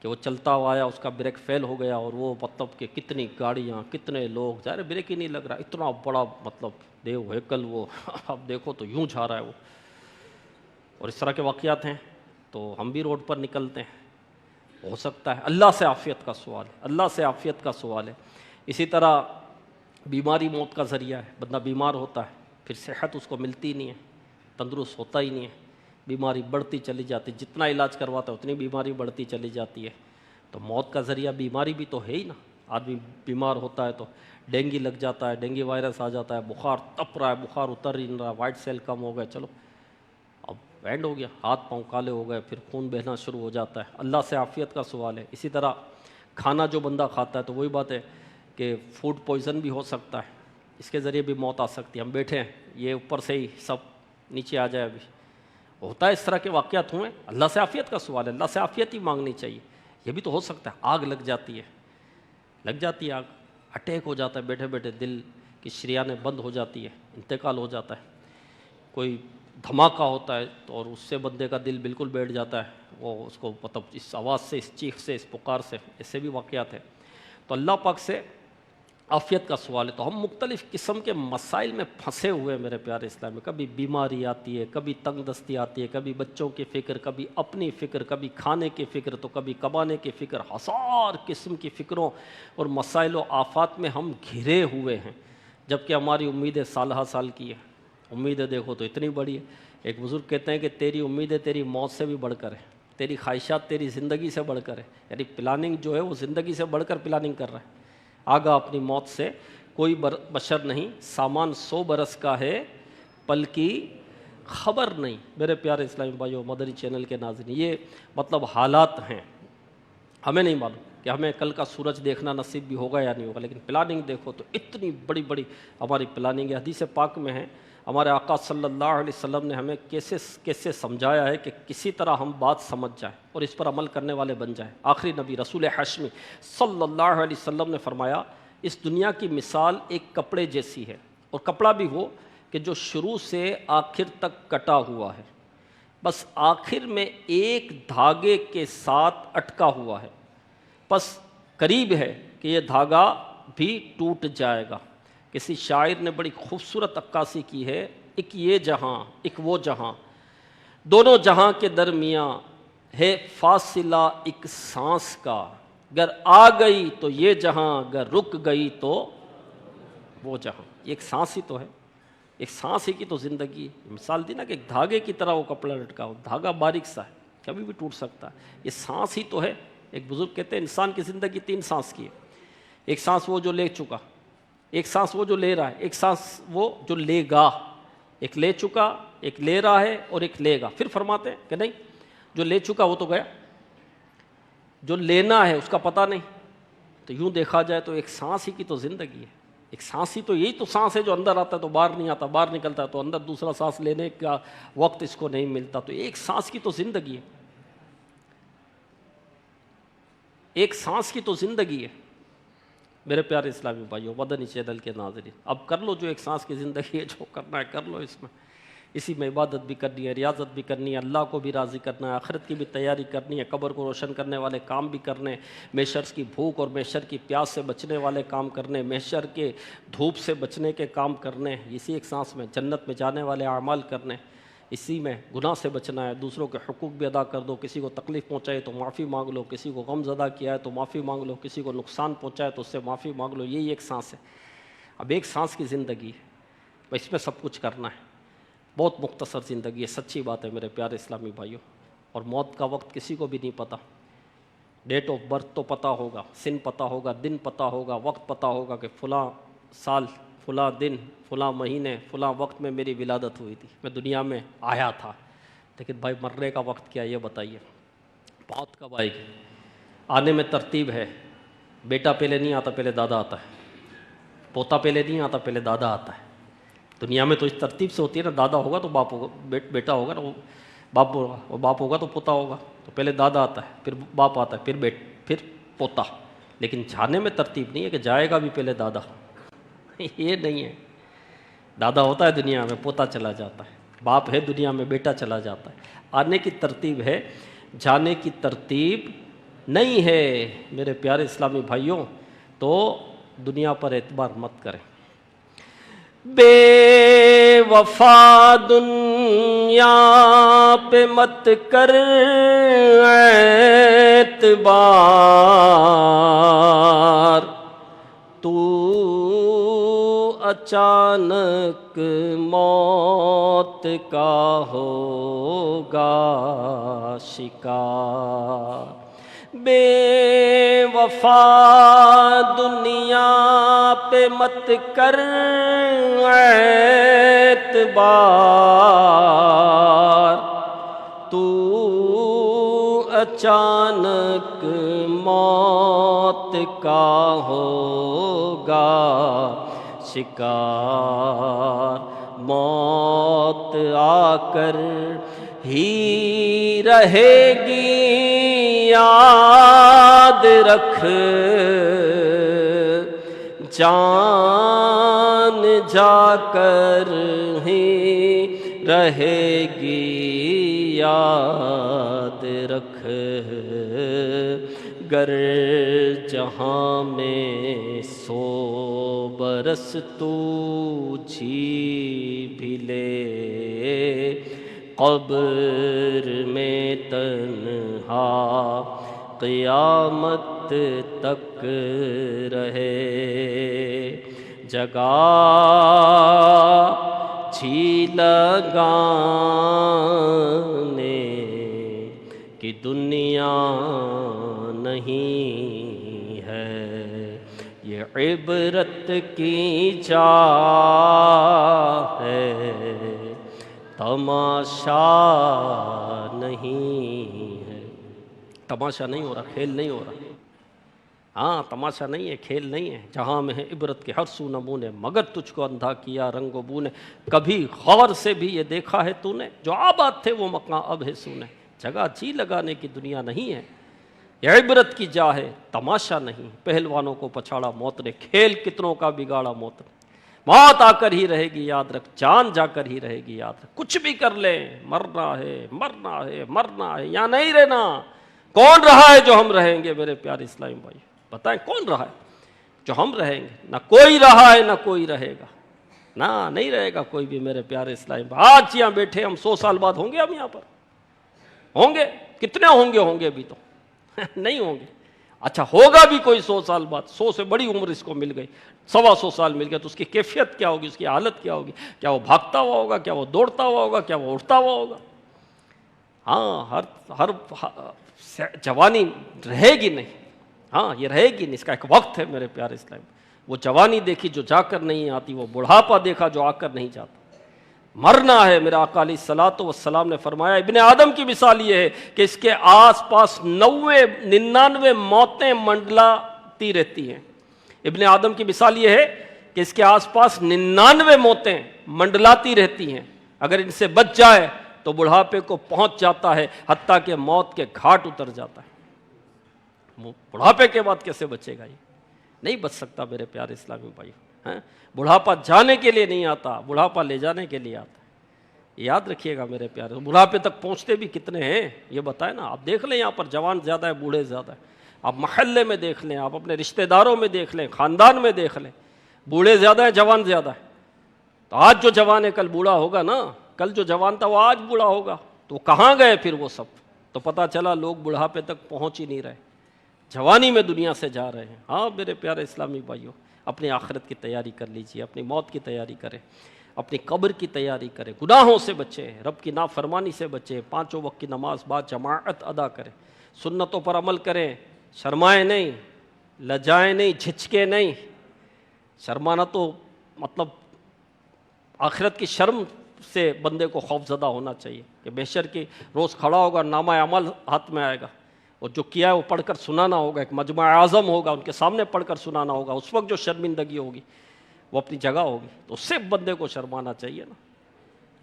کہ وہ چلتا ہوا آیا، اس کا بریک فیل ہو گیا، اور وہ مطلب کہ کتنی گاڑیاں، کتنے لوگ، ظاہر بریک ہی نہیں لگ رہا، اتنا بڑا مطلب دیو وہیکل وہ اب دیکھو تو یوں جا رہا ہے وہ، اور اس طرح کے واقعات ہیں۔ تو ہم بھی روڈ پر نکلتے ہیں، ہو سکتا ہے، اللہ سے عافیت کا سوال ہے، اللہ سے عافیت کا سوال ہے۔ اسی طرح بیماری موت کا ذریعہ ہے، بندہ بیمار ہوتا ہے، پھر صحت اس کو ملتی نہیں ہے، تندرست ہوتا ہی نہیں ہے، بیماری بڑھتی چلی جاتی، جتنا علاج کرواتا ہے اتنی بیماری بڑھتی چلی جاتی ہے۔ تو موت کا ذریعہ بیماری بھی تو ہے ہی نا، آدمی بیمار ہوتا ہے تو ڈینگی لگ جاتا ہے، ڈینگی وائرس آ جاتا ہے، بخار تپ رہا ہے، بخار اتر ہی نہیں رہا، وائٹ سیل کم ہو گئے، چلو اب اینڈ ہو گیا، ہاتھ پاؤں کالے ہو گئے، پھر خون بہنا شروع ہو جاتا ہے، اللہ سے عافیت کا سوال ہے۔ اسی طرح کھانا جو بندہ کھاتا ہے تو وہی بات ہے کہ فوڈ پوائزن بھی ہو سکتا ہے، اس کے ذریعے بھی موت آ سکتی ہے۔ ہم بیٹھے ہیں، یہ اوپر سے ہی سب نیچے آ جائے، ابھی ہوتا ہے، اس طرح کے واقعات ہوئے، اللہ سے عافیت کا سوال ہے، اللہ سے عافیت ہی مانگنی چاہیے۔ یہ بھی تو ہو سکتا ہے، آگ لگ جاتی ہے آگ، اٹیک ہو جاتا ہے بیٹھے بیٹھے، دل کی شریانیں بند ہو جاتی ہے، انتقال ہو جاتا ہے، کوئی دھماکہ ہوتا ہے تو اور اس سے بندے کا دل بالکل بیٹھ جاتا ہے، وہ اس کو مطلب اس آواز سے، اس چیخ سے، اس پکار سے، ایسے بھی واقعات ہیں۔ تو اللہ پاک سے عافیت کا سوال ہے۔ تو ہم مختلف قسم کے مسائل میں پھنسے ہوئے ہیں میرے پیارے اسلام میں، کبھی بیماری آتی ہے، کبھی تنگ دستی آتی ہے، کبھی بچوں کی فکر، کبھی اپنی فکر، کبھی کھانے کی فکر، تو کبھی کمانے کی فکر، ہزار قسم کی فکروں اور مسائل و آفات میں ہم گھرے ہوئے ہیں، جبکہ ہماری امیدیں سالہ سال کی ہے، امیدیں دیکھو تو اتنی بڑی ہے۔ ایک بزرگ کہتے ہیں کہ تیری امیدیں تیری موت سے بھی بڑھ کر ہے، تیری خواہشات تیری زندگی سے بڑھ کر ہے، یعنی پلاننگ جو ہے وہ زندگی سے بڑھ کر پلاننگ کر رہا ہے۔ آگاہ اپنی موت سے کوئی بشر نہیں، سامان 100 برس کا ہے، پل کی خبر نہیں۔ میرے پیارے اسلامی بھائیو، مدری چینل کے ناظرین، یہ مطلب حالات ہیں، ہمیں نہیں معلوم کہ ہمیں کل کا سورج دیکھنا نصیب بھی ہوگا یا نہیں ہوگا، لیکن پلاننگ دیکھو تو اتنی بڑی بڑی ہماری پلاننگ ہے۔ حدیث پاک میں ہے، ہمارے آقا صلی اللہ علیہ وسلم نے ہمیں کیسے سمجھایا ہے کہ کسی طرح ہم بات سمجھ جائیں اور اس پر عمل کرنے والے بن جائیں۔ آخری نبی رسول ہاشمی صلی اللہ علیہ وسلم نے فرمایا، اس دنیا کی مثال ایک کپڑے جیسی ہے، اور کپڑا بھی وہ کہ جو شروع سے آخر تک کٹا ہوا ہے، بس آخر میں ایک دھاگے کے ساتھ اٹکا ہوا ہے، بس قریب ہے کہ یہ دھاگا بھی ٹوٹ جائے گا۔ کسی شاعر نے بڑی خوبصورت عکاسی کی ہے، ایک یہ جہاں ایک وہ جہاں، دونوں جہاں کے درمیاں ہے فاصلہ ایک سانس کا، گر آ گئی تو یہ جہاں، گر رک گئی تو وہ جہاں۔ یہ ایک سانس ہی تو ہے، ایک سانس ہی کی تو زندگی ہے۔ مثال دی نا کہ ایک دھاگے کی طرح وہ کپڑا لٹکا ہو، دھاگا باریک سا ہے، کبھی بھی ٹوٹ سکتا ہے، یہ سانس ہی تو ہے۔ ایک بزرگ کہتے ہیں انسان کی زندگی 3 سانس کی ہے، ایک سانس وہ جو لے چکا، ایک سانس وہ جو لے رہا ہے، ایک سانس وہ جو لے گا۔ ایک لے چکا، ایک لے رہا ہے اور ایک لے گا۔ پھر فرماتے ہیں کہ نہیں، جو لے چکا وہ تو گیا، جو لینا ہے اس کا پتہ نہیں۔ تو یوں دیکھا جائے تو ایک سانس ہی کی تو زندگی ہے، ایک سانس ہی تو، یہی تو سانس ہے جو اندر آتا ہے تو باہر نہیں آتا، باہر نکلتا ہے تو اندر دوسرا سانس لینے کا وقت اس کو نہیں ملتا۔ تو ایک سانس کی تو زندگی ہے، ایک سانس کی تو زندگی ہے۔ میرے پیارے اسلامی بھائیوں، مدنی چینل کے ناظرین، اب کر لو جو ایک سانس کی زندگی ہے، جو کرنا ہے کر لو، اس میں اسی میں عبادت بھی کرنی ہے، ریاضت بھی کرنی ہے، اللہ کو بھی راضی کرنا ہے، آخرت کی بھی تیاری کرنی ہے، قبر کو روشن کرنے والے کام بھی کرنے، محشر کی بھوک اور محشر کی پیاس سے بچنے والے کام کرنے، محشر کے دھوپ سے بچنے کے کام کرنے، اسی ایک سانس میں جنت میں جانے والے اعمال کرنے، اسی میں گناہ سے بچنا ہے، دوسروں کے حقوق بھی ادا کر دو، کسی کو تکلیف پہنچائے تو معافی مانگ لو، کسی کو غم زدہ کیا ہے تو معافی مانگ لو، کسی کو نقصان پہنچائے تو اس سے معافی مانگ لو، یہی ایک سانس ہے۔ اب ایک سانس کی زندگی ہے، اس میں سب کچھ کرنا ہے، بہت مختصر زندگی ہے، سچی بات ہے میرے پیارے اسلامی بھائیوں۔ اور موت کا وقت کسی کو بھی نہیں پتہ، ڈیٹ آف برتھ تو پتہ ہوگا، سن پتہ ہوگا، دن پتہ ہوگا، وقت پتہ ہوگا کہ فلاں سال، فلاں دن، فلاں مہینے، فلاں وقت میں میری ولادت ہوئی تھی، میں دنیا میں آیا تھا۔ لیکن بھائی مرنے کا وقت کیا، یہ بتائیے، موت کب آئے گی؟ آنے میں ترتیب ہے، بیٹا پہلے نہیں آتا، پہلے دادا آتا ہے، پوتا پہلے نہیں آتا، پہلے دادا آتا ہے۔ دنیا میں تو اس ترتیب سے ہوتی ہے نا، دادا ہوگا تو باپ ہوگا، بیٹا ہوگا نا وہ باپ ہوگا، اور باپ ہوگا تو پوتا ہوگا، تو پہلے دادا آتا ہے، پھر باپ آتا ہے، پھر پوتا۔ لیکن جانے میں ترتیب نہیں ہے کہ جائے گا بھی پہلے دادا، یہ نہیں ہے۔ دادا ہوتا ہے دنیا میں، پوتا چلا جاتا ہے، باپ ہے دنیا میں، بیٹا چلا جاتا ہے۔ آنے کی ترتیب ہے، جانے کی ترتیب نہیں ہے میرے پیارے اسلامی بھائیوں۔ تو دنیا پر اعتبار مت کریں، بے وفا دنیا پہ مت کر اعتبار، تو اچانک موت کا ہوگا شکار۔ بے وفا دنیا پہ مت کر اعتبار، تو اچانک موت کا ہوگا شکار۔ موت آ کر ہی رہے گی یاد رکھ، جان جا کر ہی رہے گی یاد رکھ۔ گر جہاں میں 100 برس تو جی بھی لے، قبر میں تنہا قیامت تک رہے۔ جگہ جھی لگانے کی دنیا نہیں ہے، یہ عبرت کی جا ہے، تماشا نہیں ہے۔ تماشا نہیں ہو رہا، کھیل نہیں ہو رہا، ہاں تماشا نہیں ہے، کھیل نہیں ہے۔ جہاں میں ہے عبرت کے ہر سو نمونے، مگر تجھ کو اندھا کیا رنگ و بو نے۔ کبھی غور سے بھی یہ دیکھا ہے تو نے، جو آباد تھے وہ مکاں اب ہے سونے۔ جگہ جی لگانے کی دنیا نہیں ہے، یہ عبرت کی جا ہے، تماشا نہیں۔ پہلوانوں کو پچھاڑا موت نے، کھیل کتنوں کا بگاڑا موت نے۔ موت آ کر ہی رہے گی یاد رکھ، جان جا کر ہی رہے گی یاد رکھ۔ کچھ بھی کر لیں، مرنا ہے مرنا ہے مرنا ہے، یا نہیں رہنا۔ کون رہا ہے جو ہم رہیں گے میرے پیارے اسلامی بھائی؟ بتائیں کون رہا ہے جو ہم رہیں گے؟ نہ کوئی رہا ہے نہ کوئی رہے گا، نہ نہیں رہے گا کوئی بھی میرے پیارے اسلامی بھائی۔ آج یہاں بیٹھے ہم 100 سال بعد ہوں گے، ہم یہاں پر ہوں گے، کتنے ہوں گے بھی تو نہیں ہوں گے۔ اچھا ہوگا بھی کوئی 100 سال بعد، 100 سے بڑی عمر اس کو مل گئی، 125 سال مل گیا، تو اس کی کیفیت کیا ہوگی، اس کی حالت کیا ہوگی؟ کیا وہ بھاگتا ہوا ہوگا، کیا وہ دوڑتا ہوا ہوگا، کیا وہ اٹھتا ہوا ہوگا؟ ہاں، ہر جوانی رہے گی نہیں، ہاں یہ رہے گی نہیں، اس کا ایک وقت ہے میرے پیارے اسلام۔ وہ جوانی دیکھی جو جا کر نہیں آتی، وہ بڑھاپا دیکھا جو آ کر نہیں جاتا۔ مرنا ہے، میرا آقا علیہ الصلوۃ والسلام نے فرمایا ابن آدم کی مثال یہ ہے کہ اس کے آس پاس 99 موتیں منڈلاتی رہتی ہیں۔ ابن آدم کی مثال یہ ہے کہ اس کے آس پاس 99 موتیں منڈلاتی رہتی ہیں، اگر ان سے بچ جائے تو بڑھاپے کو پہنچ جاتا ہے، حتیٰ کہ موت کے گھاٹ اتر جاتا ہے۔ بڑھاپے کے بعد کیسے بچے گا؟ یہ نہیں بچ سکتا میرے پیارے اسلامی بھائی۔ بڑھاپا جانے کے لیے نہیں آتا، بڑھاپا لے جانے کے لیے آتا ہے، یاد رکھیے گا میرے پیارے۔ بڑھاپے تک پہنچتے بھی کتنے ہیں یہ بتائیں نا، آپ دیکھ لیں یہاں پر جوان زیادہ ہے، بوڑھے زیادہ ہے، آپ محلے میں دیکھ لیں، آپ اپنے رشتہ داروں میں دیکھ لیں، خاندان میں دیکھ لیں، بوڑھے زیادہ ہیں، جوان زیادہ ہے۔ تو آج جو جوان ہے کل بوڑھا ہوگا نا، کل جو جوان تھا وہ آج بوڑھا ہوگا، تو کہاں گئے پھر وہ سب؟ تو پتہ چلا لوگ بڑھاپے تک پہنچ ہی نہیں رہے، جوانی میں دنیا سے جا رہے ہیں۔ ہاں میرے پیارے اسلامی بھائیوں، اپنی آخرت کی تیاری کر لیجئے، اپنی موت کی تیاری کریں، اپنی قبر کی تیاری کریں، گناہوں سے بچیں، رب کی نافرمانی سے بچیں، 5 وقت کی نماز جماعت ادا کریں، سنتوں پر عمل کریں، شرمائیں نہیں، لجائیں نہیں، جھجکیں نہیں۔ شرمانا تو مطلب آخرت کی شرم سے بندے کو خوف زدہ ہونا چاہیے کہ بہشر کی روز کھڑا ہوگا، نامہ عمل ہاتھ میں آئے گا، اور جو کیا ہے وہ پڑھ کر سنانا ہوگا، ایک مجمع اعظم ہوگا، ان کے سامنے پڑھ کر سنانا ہوگا، اس وقت جو شرمندگی ہوگی وہ اپنی جگہ ہوگی، تو اس سے بندے کو شرمانا چاہیے نا۔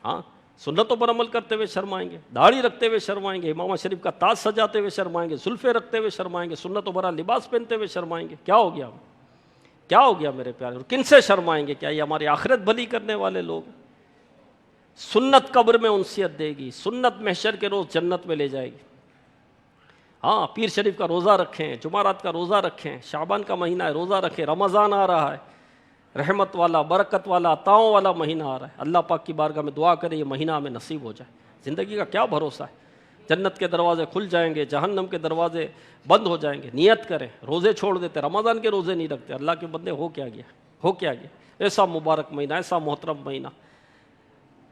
ہاں سنتوں پر عمل کرتے ہوئے شرمائیں گے، داڑھی رکھتے ہوئے شرمائیں گے، امامہ شریف کا تاج سجاتے ہوئے شرمائیں گے، زلفیں رکھتے ہوئے شرمائیں گے، سنتوں پر لباس پہنتے ہوئے شرمائیں گے، کیا ہو گیا؟ کیا ہو گیا میرے پیارے؟ اور کن سے شرمائیں گے؟ کیا یہ ہماری آخرت بھلی کرنے والے لوگ؟ سنت قبر میں انسیت دے گی، سنت محشر کے روز جنت میں لے جائے گی۔ ہاں پیر شریف کا روزہ رکھیں، جمعرات کا روزہ رکھیں، شعبان کا مہینہ ہے روزہ رکھیں، رمضان آ رہا ہے، رحمت والا، برکت والا، عطاؤں والا مہینہ آ رہا ہے۔ اللہ پاک کی بارگاہ میں دعا کریں یہ مہینہ ہمیں نصیب ہو جائے۔ زندگی کا کیا بھروسہ ہے؟ جنت کے دروازے کھل جائیں گے، جہنم کے دروازے بند ہو جائیں گے۔ نیت کریں، روزے چھوڑ دیتے، رمضان کے روزے نہیں رکھتے، اللہ کے بندے ہو کیا گیا؟ ہو کیا گیا؟ ایسا مبارک مہینہ، ایسا محترم مہینہ،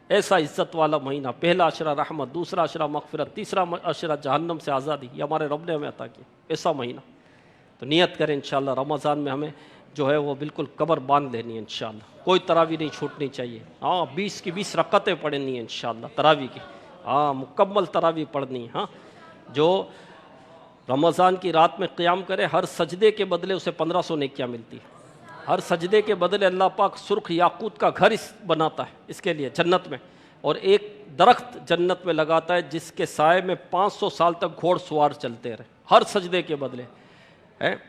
ایسا عزت والا مہینہ، پہلا عشرہ رحمت، دوسرا عشرہ مغفرت، تیسرا عشرہ جہنم سے آزادی، یہ ہمارے رب نے ہمیں عطا کیا، ایسا مہینہ۔ تو نیت کریں انشاءاللہ رمضان میں ہمیں جو ہے وہ بالکل قبر باندھ لینی ہے انشاءاللہ، کوئی تراویح نہیں چھوٹنی چاہیے۔ ہاں 20 کی 20 رکعتیں پڑھنی ہیں انشاءاللہ تراویح کی، ہاں مکمل تراویح پڑھنی ہے۔ ہاں جو رمضان کی رات میں قیام کرے، ہر سجدے کے بدلے اسے 1500 نیکیاں ملتی ہیں، ہر سجدے کے بدلے اللہ پاک سرخ یاقوت کا گھر بناتا ہے اس کے لیے جنت میں، اور ایک درخت جنت میں لگاتا ہے جس کے سائے میں 500 سال تک گھوڑ سوار چلتے رہے، ہر سجدے کے بدلے۔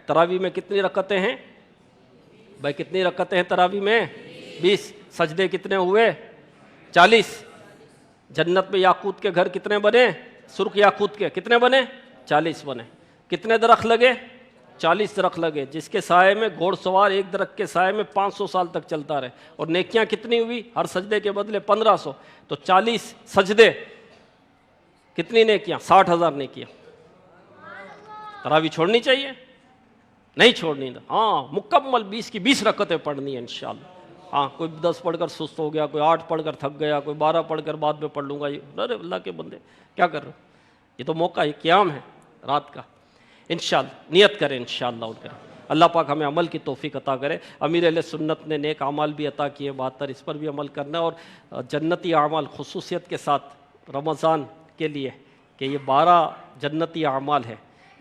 تراویح میں کتنی رکعتیں ہیں بھائی؟ کتنی رکعتیں ہیں تراویح میں؟ 20۔ سجدے کتنے ہوئے؟ 40۔ جنت میں یاقوت کے گھر کتنے بنے؟ سرخ یاقوت کے کتنے بنے؟ 40 بنے۔ کتنے درخت لگے؟ 40 درخت لگے، جس کے سائے میں گھوڑ سوار ایک درخت کے سائے میں 500 سال تک چلتا رہے، اور نیکیاں کتنی ہوئی؟ ہر سجدے کے بدلے 1500، تو 40 سجدے کتنی نیکیاں؟ 60,000 نیکیاں۔ تراویح چھوڑنی چاہیے؟ نہیں چھوڑنی۔ ہاں مکمل 20 کی 20 رکعتیں پڑھنی ہے انشاءاللہ۔ ہاں کوئی 10 پڑھ کر سست ہو گیا، کوئی 8 پڑھ کر تھک گیا، کوئی 12 پڑھ کر بعد میں پڑھ لوں گا، ارے اللہ کے بندے کیا کر رہے ہو؟ یہ تو موقع ہے، قیام ہے رات کا، انشاءاللہ نیت کریں انشاءاللہ اور کریں۔ اللہ پاک ہمیں عمل کی توفیق عطا کرے۔ امیر اہل سنت نے نیک اعمال بھی عطا کیے 72، اس پر بھی عمل کرنا ہے، اور جنتی اعمال خصوصیت کے ساتھ رمضان کے لیے کہ یہ 12 جنتی اعمال ہے،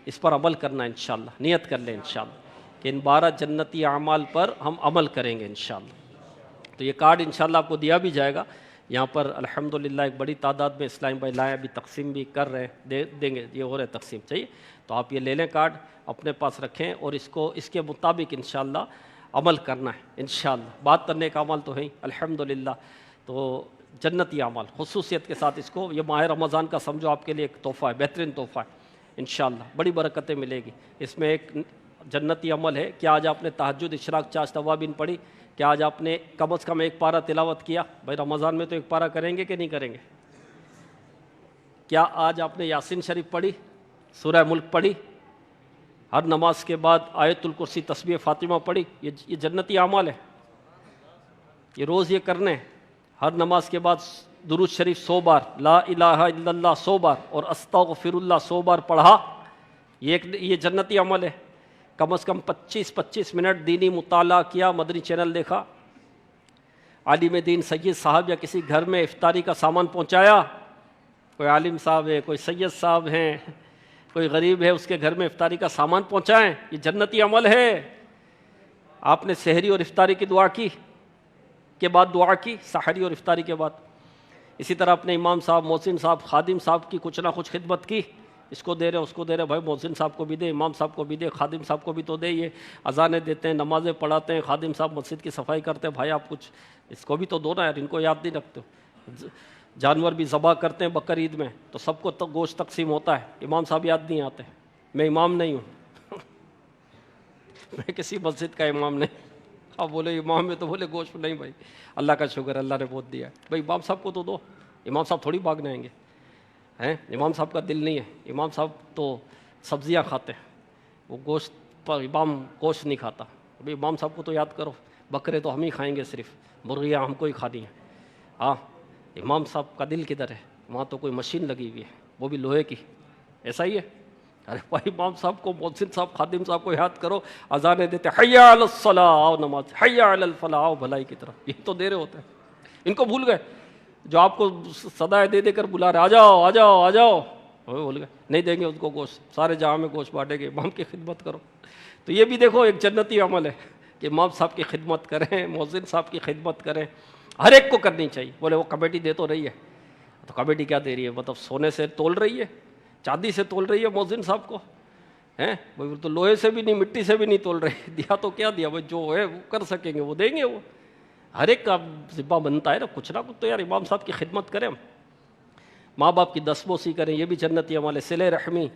اس پر عمل کرنا ہے انشاءاللہ۔ نیت کر لیں انشاءاللہ کہ ان 12 جنتی اعمال پر ہم عمل کریں گے انشاءاللہ۔ تو یہ کارڈ انشاءاللہ آپ کو دیا بھی جائے گا یہاں پر، الحمدللہ ایک بڑی تعداد میں اسلام بھائی لائے، ابھی تقسیم بھی کر رہے ہیں، دیں گے، یہ ہو رہا ہے تقسیم، چاہیے تو آپ یہ لے لیں کارڈ، اپنے پاس رکھیں، اور اس کے مطابق انشاءاللہ عمل کرنا ہے انشاءاللہ۔ بات کرنے کا عمل تو ہے ہی الحمدللہ، تو جنتی اعمال خصوصیت کے ساتھ اس کو، یہ ماہ رمضان کا سمجھو آپ کے لیے ایک تحفہ ہے، بہترین تحفہ ہے انشاءاللہ، بڑی برکتیں ملے گی۔ اس میں ایک جنتی عمل ہے کہ آج آپ نے تہجد، اشراق، چاشت توابین پڑھی، کہ آج آپ نے کم از کم ایک پارہ تلاوت کیا؟ بھائی رمضان میں تو ایک پارہ کریں گے کہ نہیں کریں گے؟ کیا آج آپ نے یاسین شریف پڑھی، سورہ ملک پڑھی؟ ہر نماز کے بعد آیت الکرسی تسبیح فاطمہ پڑھی، یہ جنتی اعمال ہے، یہ روز یہ کرنے ہیں۔ ہر نماز کے بعد درود شریف 100 بار، لا الہ الا اللہ 100 بار اور استغفر اللہ 100 بار پڑھا، یہ جنتی عمل ہے۔ کم از کم 25 منٹ دینی مطالعہ کیا، مدنی چینل دیکھا، عالم دین سید صاحب یا کسی گھر میں افطاری کا سامان پہنچایا، کوئی عالم صاحب ہے، کوئی سید صاحب ہیں، کوئی غریب ہے، اس کے گھر میں افطاری کا سامان پہنچائیں، یہ جنتی عمل ہے۔ آپ نے سحری اور افطاری کی دعا کی کے بعد دعا کی، سحری اور افطاری کے بعد۔ اسی طرح اپنے امام صاحب، محسن صاحب، خادم صاحب کی کچھ نہ کچھ خدمت کی، اس کو دے رہے اس کو دے رہے، بھائی محسن صاحب کو بھی دے، امام صاحب کو بھی دے، خادم صاحب کو بھی تو دے، یہ اذانیں دیتے ہیں، نمازیں پڑھاتے ہیں، خادم صاحب مسجد کی صفائی کرتے ہیں، بھائی آپ کچھ اس کو بھی تو دو نا یار، ان کو یاد نہیں رکھتے ہو۔ جانور بھی ذبح کرتے ہیں بقر عید میں تو سب کو گوشت تقسیم ہوتا ہے، امام صاحب یاد نہیں آتے، میں امام نہیں ہوں میں کسی مسجد کا امام نہیں۔ آپ بولے امام ہے تو بولے گوشت نہیں، بھائی اللہ کا شکر، اللہ نے بہت دیا ہے، بھائی امام صاحب کو تو دو، امام صاحب تھوڑی بھاگنے آئیں گے ہیں، امام صاحب کا دل نہیں ہے، امام صاحب تو سبزیاں کھاتے ہیں، وہ گوشت پر امام گوشت نہیں کھاتا، بھائی امام صاحب کو تو یاد کرو، بکرے تو ہم ہی کھائیں گے، صرف مرغیاں ہم کو ہی کھانی ہیں۔ ہاں امام صاحب کا دل کدھر ہے؟ وہاں تو کوئی مشین لگی ہوئی ہے، وہ بھی لوہے کی، ایسا ہی ہے۔ ارے بھائی امام صاحب کو، محسن صاحب، خادم صاحب کو یاد کرو، اذانیں دیتے حی علی الصلاۃ، آؤ نماز، حی علی الفلاح، آؤ بھلائی کی طرف، یہ تو دے رہے ہوتے ہیں۔ ان کو بھول گئے جو آپ کو صدائے دے دے کر بلا رہے، آ جاؤ آ جاؤ آ جاؤ، وہ بھول گئے، نہیں دیں گے اس کو گوشت، سارے جہاں میں گوشت بانٹیں گے، امام کی خدمت کرو۔ تو یہ بھی دیکھو ایک جنتی عمل ہے کہ امام صاحب کی خدمت کریں، محسن صاحب کی خدمت کریں، ہر ایک کو کرنی چاہیے۔ بولے وہ کمیٹی دے تو رہی ہے، تو کمیٹی کیا دے رہی ہے؟ مطلب سونے سے تول رہی ہے، چاندی سے تول رہی ہے محسن صاحب کو ہیں؟ بھائی تو لوہے سے بھی نہیں، مٹی سے بھی نہیں تول رہی، دیا تو کیا دیا بھائی، جو ہے وہ کر سکیں گے وہ دیں گے، وہ ہر ایک کا ذمہ بنتا ہے نا، کچھ نہ کچھ تو یار امام صاحب کی خدمت کریں، ماں باپ کی دستبوسی کریں، یہ بھی جنتی عمل ہے۔ صلہ رحمی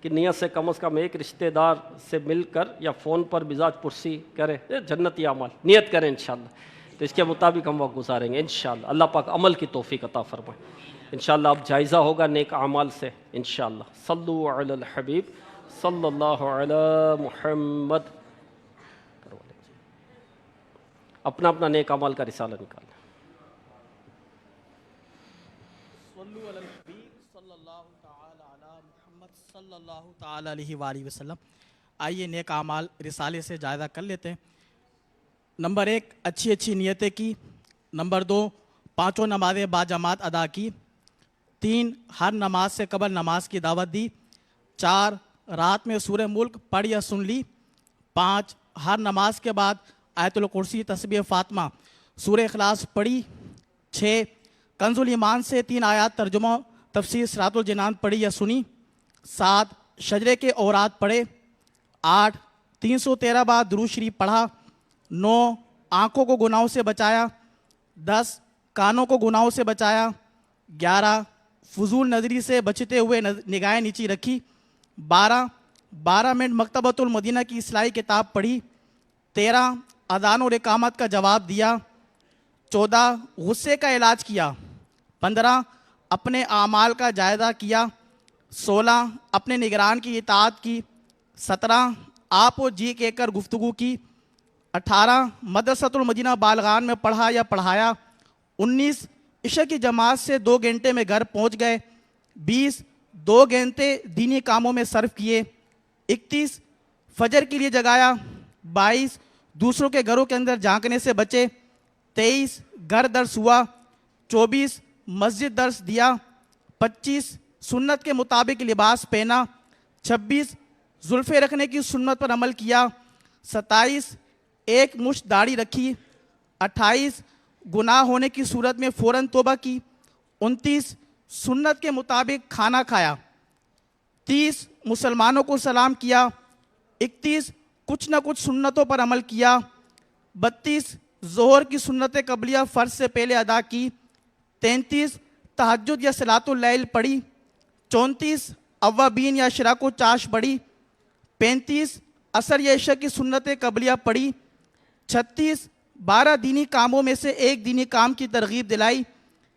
کی نیت سے کم از کم ایک رشتہ دار سے مل کر یا فون پر مزاج پرسی کریں، یہ جنتی عمل، نیت کریں انشاءاللہ، تو اس کے مطابق ہم وقت گزاریں گے انشاءاللہ۔ اللہ پاک عمل کی توفیق عطا فرمائے انشاءاللہ۔ اب جائزہ ہوگا نیک اعمال سے انشاءاللہ۔ صلو علی الحبیب صلی اللہ علی محمد۔ اپنا اپنا نیک اعمال کا رسالہ نکالنا۔ صلو علی الحبیب صلی اللہ تعالی علی محمد صلی اللہ تعالی علیہ وآلہ وسلم۔ آئیے نیک اعمال رسالے سے جائزہ کر لیتے ہیں۔ نمبر 1 اچھی نیتیں کی، نمبر 2 5 نمازیں باجماعت ادا کی، 3 ہر نماز سے قبل نماز کی دعوت دی، 4 رات میں سورہ ملک پڑھ یا سن لی، 5 ہر نماز کے بعد آیت الکرسی تسبیح فاطمہ سورہ اخلاص پڑھی، 6 کنز الایمان سے 3 آیات ترجمہ تفسیر صراط الجنان پڑھی یا سنی، 7 شجرے کے اورات پڑھے، 8 313 بار درود شریف پڑھا، 9 آنکھوں کو گناہوں سے بچایا، 10 کانوں کو گناہوں سے بچایا، 11 فضول نظری سے بچتے ہوئے نگاہیں نیچی رکھی، 12 منٹ مکتبۃ المدینہ کی اصلاحی کتاب پڑھی، 13 اذان اور اقامت کا جواب دیا، 14 غصے کا علاج کیا، 15 اپنے اعمال کا جائزہ کیا، 16 اپنے نگران کی اطاعت کی، 17 آپ و جی کہہ کر گفتگو کی، 18 مدرسۃ المدینہ بالغان میں پڑھا یا پڑھایا، 19 عشاء کی جماعت سے 2 گھنٹے میں گھر پہنچ گئے، 20 2 گھنٹے دینی کاموں میں صرف کیے، 31 فجر کے لیے جگایا، 22 دوسروں کے گھروں کے اندر جھانکنے سے بچے، 23 گھر درس ہوا، 24 مسجد درس دیا، 25 سنت کے مطابق لباس پہنا، 26 زلفیں رکھنے کی سنت پر عمل کیا، 27 ایک مشت داڑھی رکھی، 28 گناہ ہونے کی صورت میں فوراً توبہ کی، 29 سنت کے مطابق کھانا کھایا، 30 مسلمانوں کو سلام کیا، 31 کچھ نہ کچھ سنتوں پر عمل کیا، 32 ظہر کی سنت قبلیہ فرض سے پہلے ادا کی، 33 تہجد یا صلاۃ اللیل پڑھی، 34 اوابین یا اشراق و چاش پڑھی، 35 عصر یا عشاء کی سنت قبلیہ پڑھی، 36 12 دینی کاموں میں سے ایک دینی کام کی ترغیب دلائی،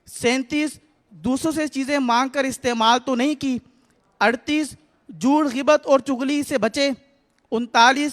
37 دوسروں سے چیزیں مانگ کر استعمال تو نہیں کی، 38 جھوٹ غیبت اور چغلی سے بچے، 39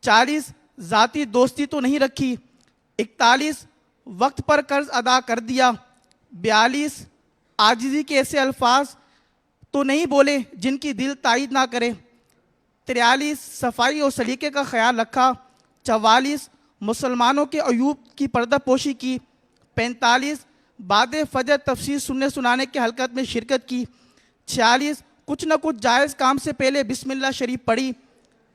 40 ذاتی دوستی تو نہیں رکھی۔ 41 وقت پر قرض ادا کر دیا۔ 42 عاجزی کے ایسے الفاظ تو نہیں بولے جن کی دل تائید نہ کرے۔ 43 صفائی اور سلیقے کا خیال رکھا۔ 44 مسلمانوں کے عیوب کی پردہ پوشی کی۔ 45 بعد فجر تفسیر سننے سنانے کے حلقت میں شرکت کی۔ 46 کچھ نہ کچھ جائز کام سے پہلے بسم اللہ شریف پڑھی۔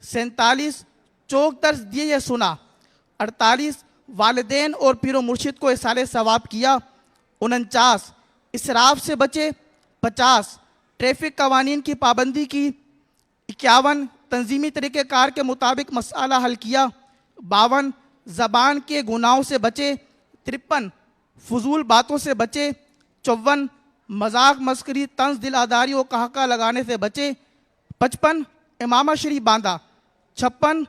47 چوک درس دیے یہ سنا۔ 48 والدین اور پیر و مرشد کو احسال ثواب کیا۔ 49 اسراف سے بچے۔ 50 ٹریفک قوانین کی پابندی کی۔ 51 تنظیمی طریقہ کار کے مطابق مسئلہ حل کیا۔ 52 زبان کے گناہوں سے بچے۔ 53 فضول باتوں سے بچے۔ 54 مذاق مسخری طنز دل آداری اور قہقہ لگانے سے بچے۔ 55 امامہ شریف باندھا۔ 56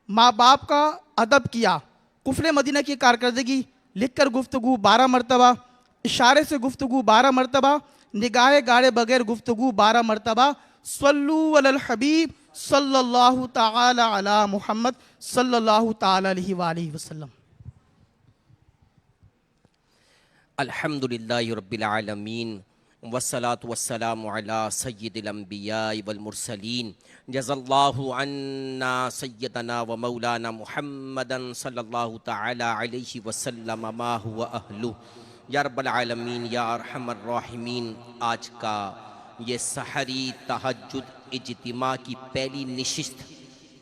ماں باپ کا ادب کیا۔ کفر مدینہ کی کارکردگی لکھ کر گفتگو 12 مرتبہ، اشارے سے گفتگو 12 مرتبہ، نگاہ گاڑے بغیر گفتگو 12 مرتبہ۔ صلو علی الحبیب صلی اللہ تعالی علی محمد صلی اللہ تعالی علیہ وآلہ وسلم۔ الحمدللہ رب العالمین والصلاة والسلام علی سید الانبیاء والمرسلین جزا اللہ عنا سیدنا و مولانا محمدا صلی اللہ تعالی علیہ وسلم ما هو اہلہ۔ یا رب العالمین یا ارحم الراحمین، آج کا یہ سحری تہجد اجتماع کی پہلی نشست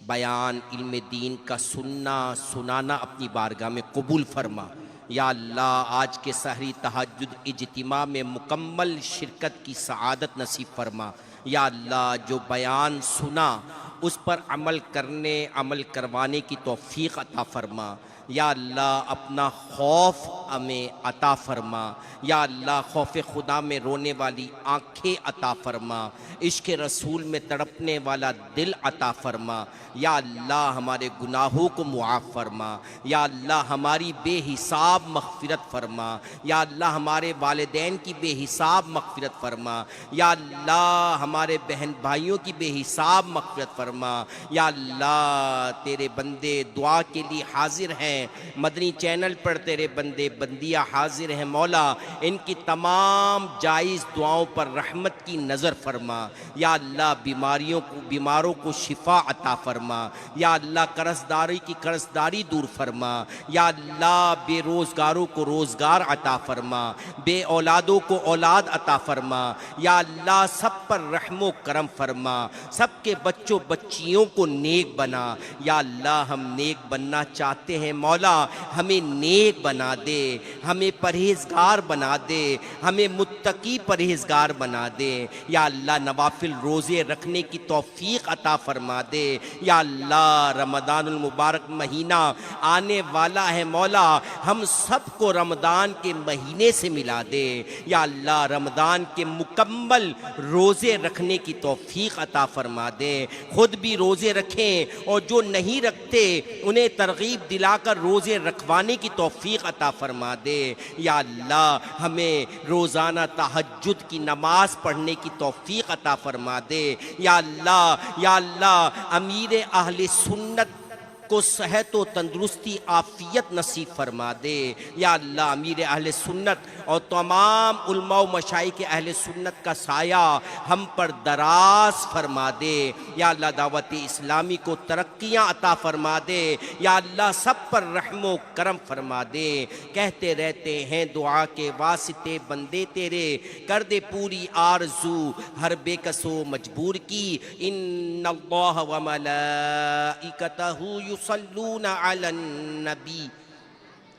بیان علم دین کا سننا سنانا اپنی بارگاہ میں قبول فرما۔ یا اللہ آج کے سحری تہجد اجتماع میں مکمل شرکت کی سعادت نصیب فرما۔ یا اللہ جو بیان سنا اس پر عمل کرنے عمل کروانے کی توفیق عطا فرما۔ یا اللہ اپنا خوف ہمیں عطا فرما۔ یا اللہ خوف خدا میں رونے والی آنکھیں عطا فرما، عشق رسول میں تڑپنے والا دل عطا فرما۔ یا اللہ ہمارے گناہوں کو معاف فرما۔ یا اللہ ہماری بے حساب مغفرت فرما۔ یا اللہ ہمارے والدین کی بے حساب مغفرت فرما۔ یا اللہ ہمارے بہن بھائیوں کی بے حساب مغفرت فرما۔ یا اللہ تیرے بندے دعا کے لیے حاضر ہیں، مدنی چینل پر تیرے بندے بندیاں حاضر ہیں، مولا ان کی تمام جائز دعاؤں پر رحمت کی نظر فرما۔ یا اللہ بیماروں کو شفا عطا فرما۔ یا اللہ قرضداری کی قرضداری دور فرما۔ یا اللہ بے روزگاروں کو روزگار عطا فرما، بے اولادوں کو اولاد عطا فرما۔ یا اللہ سب پر رحم و کرم فرما، سب کے بچوں بچیوں کو نیک بنا۔ یا اللہ ہم نیک بننا چاہتے ہیں، مولا ہمیں نیک بنا دے، ہمیں پرہیزگار بنا دے، ہمیں متقی پرہیزگار بنا دے۔ یا اللہ نوافل روزے رکھنے کی توفیق عطا فرما دے۔ یا اللہ رمضان المبارک مہینہ آنے والا ہے، مولا ہم سب کو رمضان کے مہینے سے ملا دے۔ یا اللہ رمضان کے مکمل روزے رکھنے کی توفیق عطا فرما دے، خود بھی روزے رکھیں اور جو نہیں رکھتے انہیں ترغیب دلا کر روزے رکھوانے کی توفیق عطا فرما دے۔ یا اللہ ہمیں روزانہ تہجد کی نماز پڑھنے کی توفیق عطا فرما دے۔ یا اللہ امیر اہل سنت کو صحت و تندرستی عافیت نصیب فرما دے۔ یا اللہ امیر اہل سنت اور تمام علماء و مشائخ اہل سنت کا سایہ ہم پر دراز فرما دے۔ یا اللہ دعوت اسلامی کو ترقیاں عطا فرما دے۔ یا اللہ سب پر رحم و کرم فرما دے۔ کہتے رہتے ہیں دعا کے واسطے بندے تیرے، کر دے پوری آرزو ہر بے کس و مجبور کی۔ ان اللہ و ملائکتہ یصلون علی النبی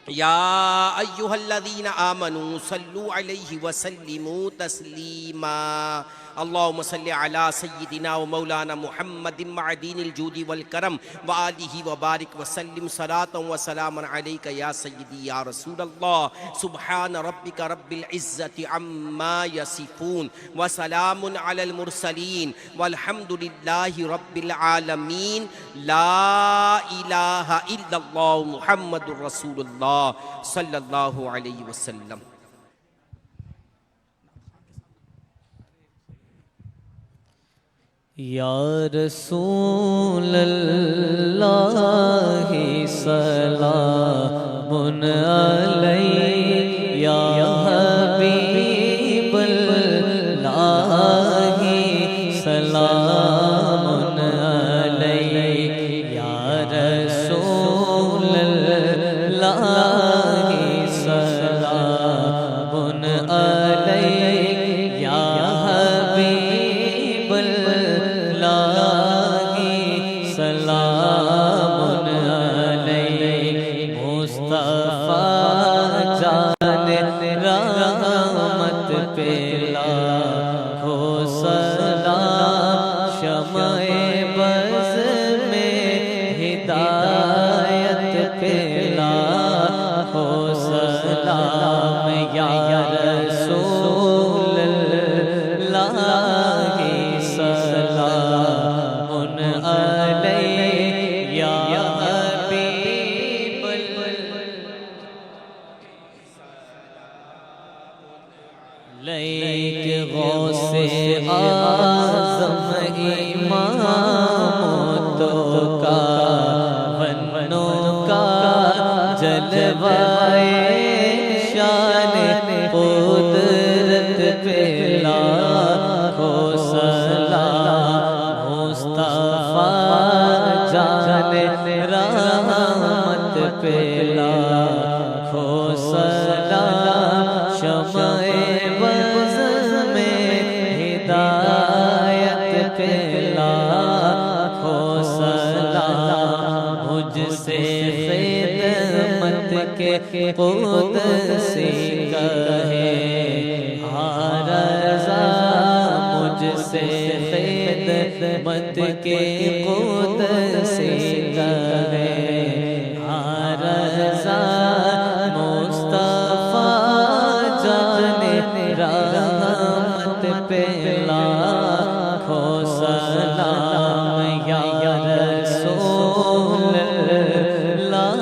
یا ایہا الذین آمنوا صلوا علیہ وسلموا تسلیما۔ اللہم صلی علی سیدنا و مولانا محمد معدین الجود والکرم وآلہ وبارک وسلم صلاۃ و سلام علیک یا سیدی یا رسول اللہ۔ سبحان ربک رب العزت عما یصفون وسلام علی المرسلین والحمد للہ رب العالمین۔ لا الہ الا اللہ محمد رسول اللہ صلی اللہ علیہ وسلم۔ یا رسول اللہ سلام علیک یا حبیب اللہ سلام علیک یا رسول اللہ سلام علیک یا حبیب اللہ سلام علیک مصطفیٰ جان رحمت پیلا ہو سلام شمع بز میں ہدایت پیلا ہو سلام یا رسول اللہ سلام علیک یا حبیب لیک غوث اعظم امام تو کا ونوں کا جلوائے شان قدرت پیلا ہو سلام مصطفیٰ جان رحمت پیلا ہو سلام شمع بز میں ہدایت پیلا ہو سلام مجھ سے خدمت کے قدسی کہے ہر رضا مجھ سے خدمت کے قدسی کہے ہر رضا مصطفیٰ جان رحمت پیلا ہو سلام یا رسول اللہ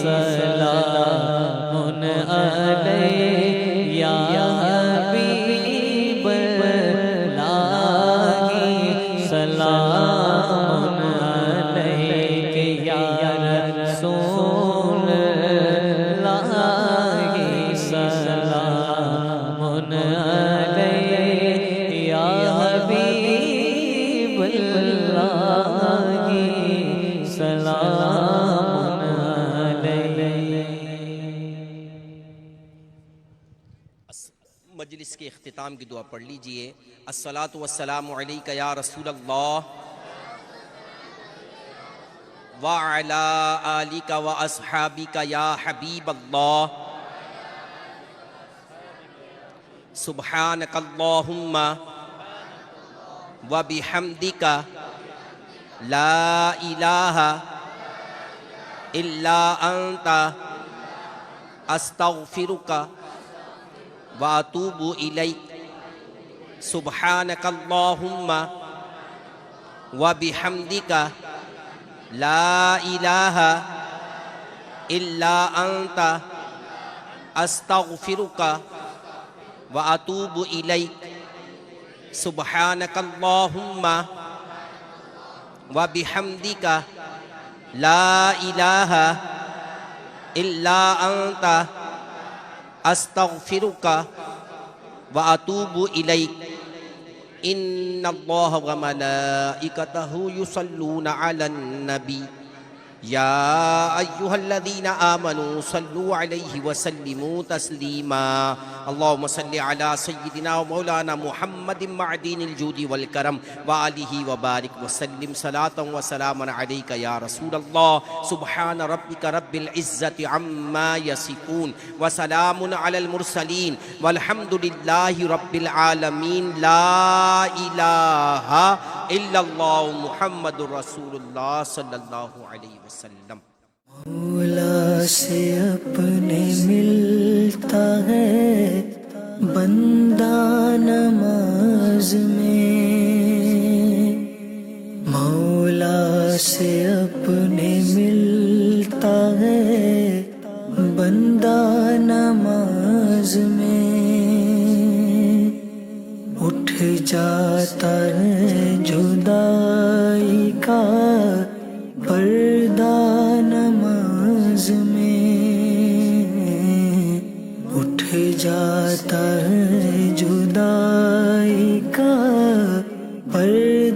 سلام علیک یا حبیب اللہ سلام علیک یا رسول اللہ سلام علیک یا حبیب اللہ سلام علیک۔ مجلس کے اختتام کی دعا پڑھ لیجئے۔ الصلاۃ والسلام علیک یا رسول اللہ وعلی آلک و اصحابک یا حبیب اللہ سبحانک اللہم و بحمدک لا الہ الا انت استغفرک واتوب الیک سبحانک اللہم وبحمدک لا الہ الا انت استغفرک واتوب الیک سبحانک اللہم وبحمدک لا الہ الا انت استغفرک واتوب الیک ان اللہ وملائکتہ یصلون علی النبی یا ایہا الذین آمنوا صلوا علیہ وسلموا تسلیما اللہم صلی علی سیدنا و مولانا محمد معدین الجود والکرم وآلہ وبارک وسلم صلاة و سلاما علیک یا رسول اللہ سبحان ربک رب العزت عما یصفون وسلام علی المرسلین والحمد للہ رب العالمین لا الہ الا اللہ محمد رسول اللہ صلی اللہ علیہ وسلم۔ مولا سے اپنے ملتا ہے بندہ نماز میں، مولا سے اپنے ملتا ہے بندہ نماز میں، اٹھ جاتا ہے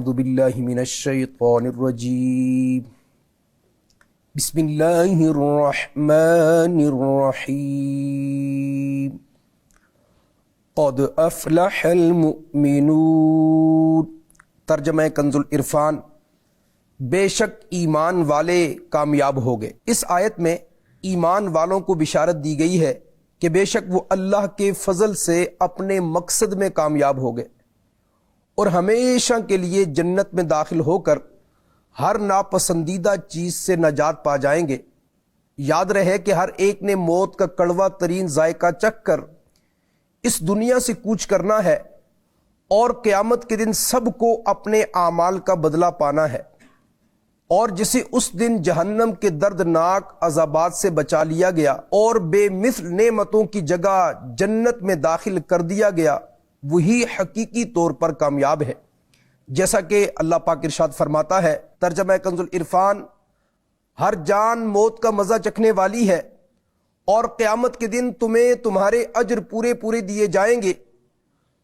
اعوذ باللہ من الشیطان الرجیم بسم اللہ الرحمن الرحیم قد افلح المؤمنون. ترجمہ کنز العرفان. بے شک ایمان والے کامیاب ہو گئے. اس آیت میں ایمان والوں کو بشارت دی گئی ہے کہ بے شک وہ اللہ کے فضل سے اپنے مقصد میں کامیاب ہو گئے اور ہمیشہ کے لیے جنت میں داخل ہو کر ہر ناپسندیدہ چیز سے نجات پا جائیں گے. یاد رہے کہ ہر ایک نے موت کا کڑوا ترین ذائقہ چکھ کر اس دنیا سے کوچ کرنا ہے اور قیامت کے دن سب کو اپنے اعمال کا بدلہ پانا ہے. اور جسے اس دن جہنم کے دردناک عذابات سے بچا لیا گیا اور بے مثل نعمتوں کی جگہ جنت میں داخل کر دیا گیا وہی حقیقی طور پر کامیاب ہے. جیسا کہ اللہ پاک ارشاد فرماتا ہے ترجمہ کنز العرفان: ہر جان موت کا مزہ چکھنے والی ہے اور قیامت کے دن تمہیں تمہارے اجر پورے پورے دیے جائیں گے.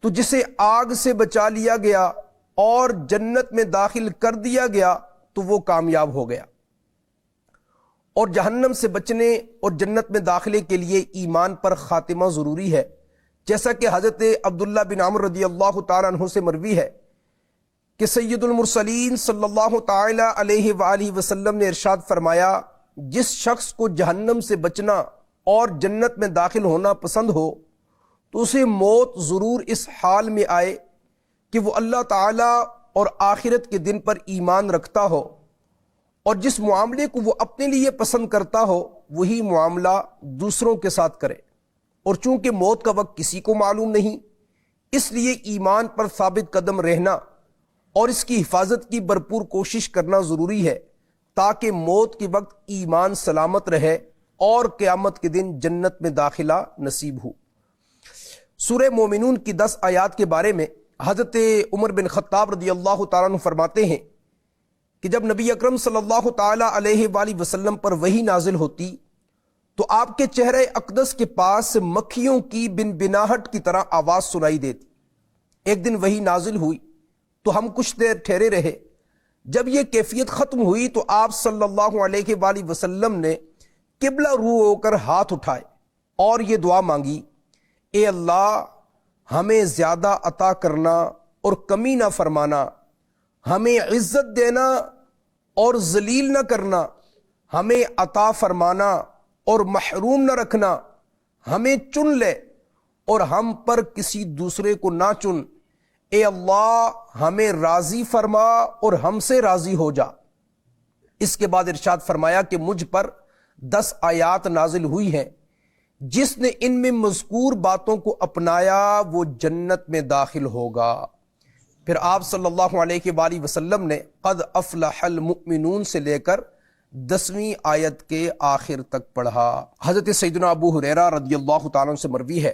تو جسے آگ سے بچا لیا گیا اور جنت میں داخل کر دیا گیا تو وہ کامیاب ہو گیا. اور جہنم سے بچنے اور جنت میں داخلے کے لیے ایمان پر خاتمہ ضروری ہے. جیسا کہ حضرت عبداللہ بن عمر رضی اللہ تعالیٰ عنہ سے مروی ہے کہ سید المرسلین صلی اللہ تعالی علیہ وآلہ وسلم نے ارشاد فرمایا: جس شخص کو جہنم سے بچنا اور جنت میں داخل ہونا پسند ہو تو اسے موت ضرور اس حال میں آئے کہ وہ اللہ تعالی اور آخرت کے دن پر ایمان رکھتا ہو، اور جس معاملے کو وہ اپنے لیے پسند کرتا ہو وہی معاملہ دوسروں کے ساتھ کرے. اور چونکہ موت کا وقت کسی کو معلوم نہیں، اس لیے ایمان پر ثابت قدم رہنا اور اس کی حفاظت کی بھرپور کوشش کرنا ضروری ہے تاکہ موت کے وقت ایمان سلامت رہے اور قیامت کے دن جنت میں داخلہ نصیب ہو. سورہ مومنون کی 10 آیات کے بارے میں حضرت عمر بن خطاب رضی اللہ تعالیٰ عنہ فرماتے ہیں کہ جب نبی اکرم صلی اللہ تعالیٰ علیہ وآلہ وسلم پر وحی نازل ہوتی تو آپ کے چہرے اقدس کے پاس سے مکھیوں کی بنبناہٹ کی طرح آواز سنائی دیتی. ایک دن وحی نازل ہوئی تو ہم کچھ دیر ٹھہرے رہے. جب یہ کیفیت ختم ہوئی تو آپ صلی اللہ علیہ وآلہ وسلم نے قبلہ رو ہو کر ہاتھ اٹھائے اور یہ دعا مانگی: اے اللہ، ہمیں زیادہ عطا کرنا اور کمی نہ فرمانا، ہمیں عزت دینا اور ذلیل نہ کرنا، ہمیں عطا فرمانا اور محروم نہ رکھنا، ہمیں چن لے اور ہم پر کسی دوسرے کو نہ چن. اے اللہ، ہمیں راضی فرما اور ہم سے راضی ہو جا. اس کے بعد ارشاد فرمایا کہ مجھ پر 10 آیات نازل ہوئی ہیں، جس نے ان میں مذکور باتوں کو اپنایا وہ جنت میں داخل ہوگا. پھر آپ صلی اللہ علیہ وآلہ وسلم نے قد افلح المؤمنون سے لے کر 10ویں آیت کے آخر تک پڑھا. حضرت سیدنا ابو ہریرہ رضی اللہ تعالیٰ عنہ سے مروی ہے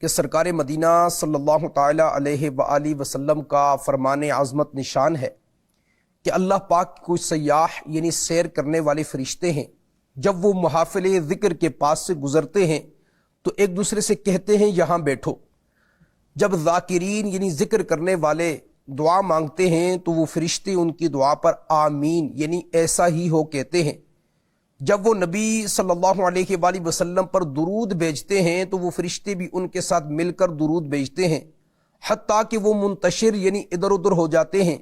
کہ سرکار مدینہ صلی اللہ تعالی علیہ وآلہ وسلم کا فرمان عظمت نشان ہے کہ اللہ پاک کوئی سیاح یعنی سیر کرنے والے فرشتے ہیں، جب وہ محافل ذکر کے پاس سے گزرتے ہیں تو ایک دوسرے سے کہتے ہیں یہاں بیٹھو. جب ذاکرین یعنی ذکر کرنے والے دعا مانگتے ہیں تو وہ فرشتے ان کی دعا پر آمین یعنی ایسا ہی ہو کہتے ہیں. جب وہ نبی صلی اللہ علیہ وآلہ وسلم پر درود بھیجتے ہیں تو وہ فرشتے بھی ان کے ساتھ مل کر درود بھیجتے ہیں، حتیٰ کہ وہ منتشر یعنی ادھر ادھر ہو جاتے ہیں.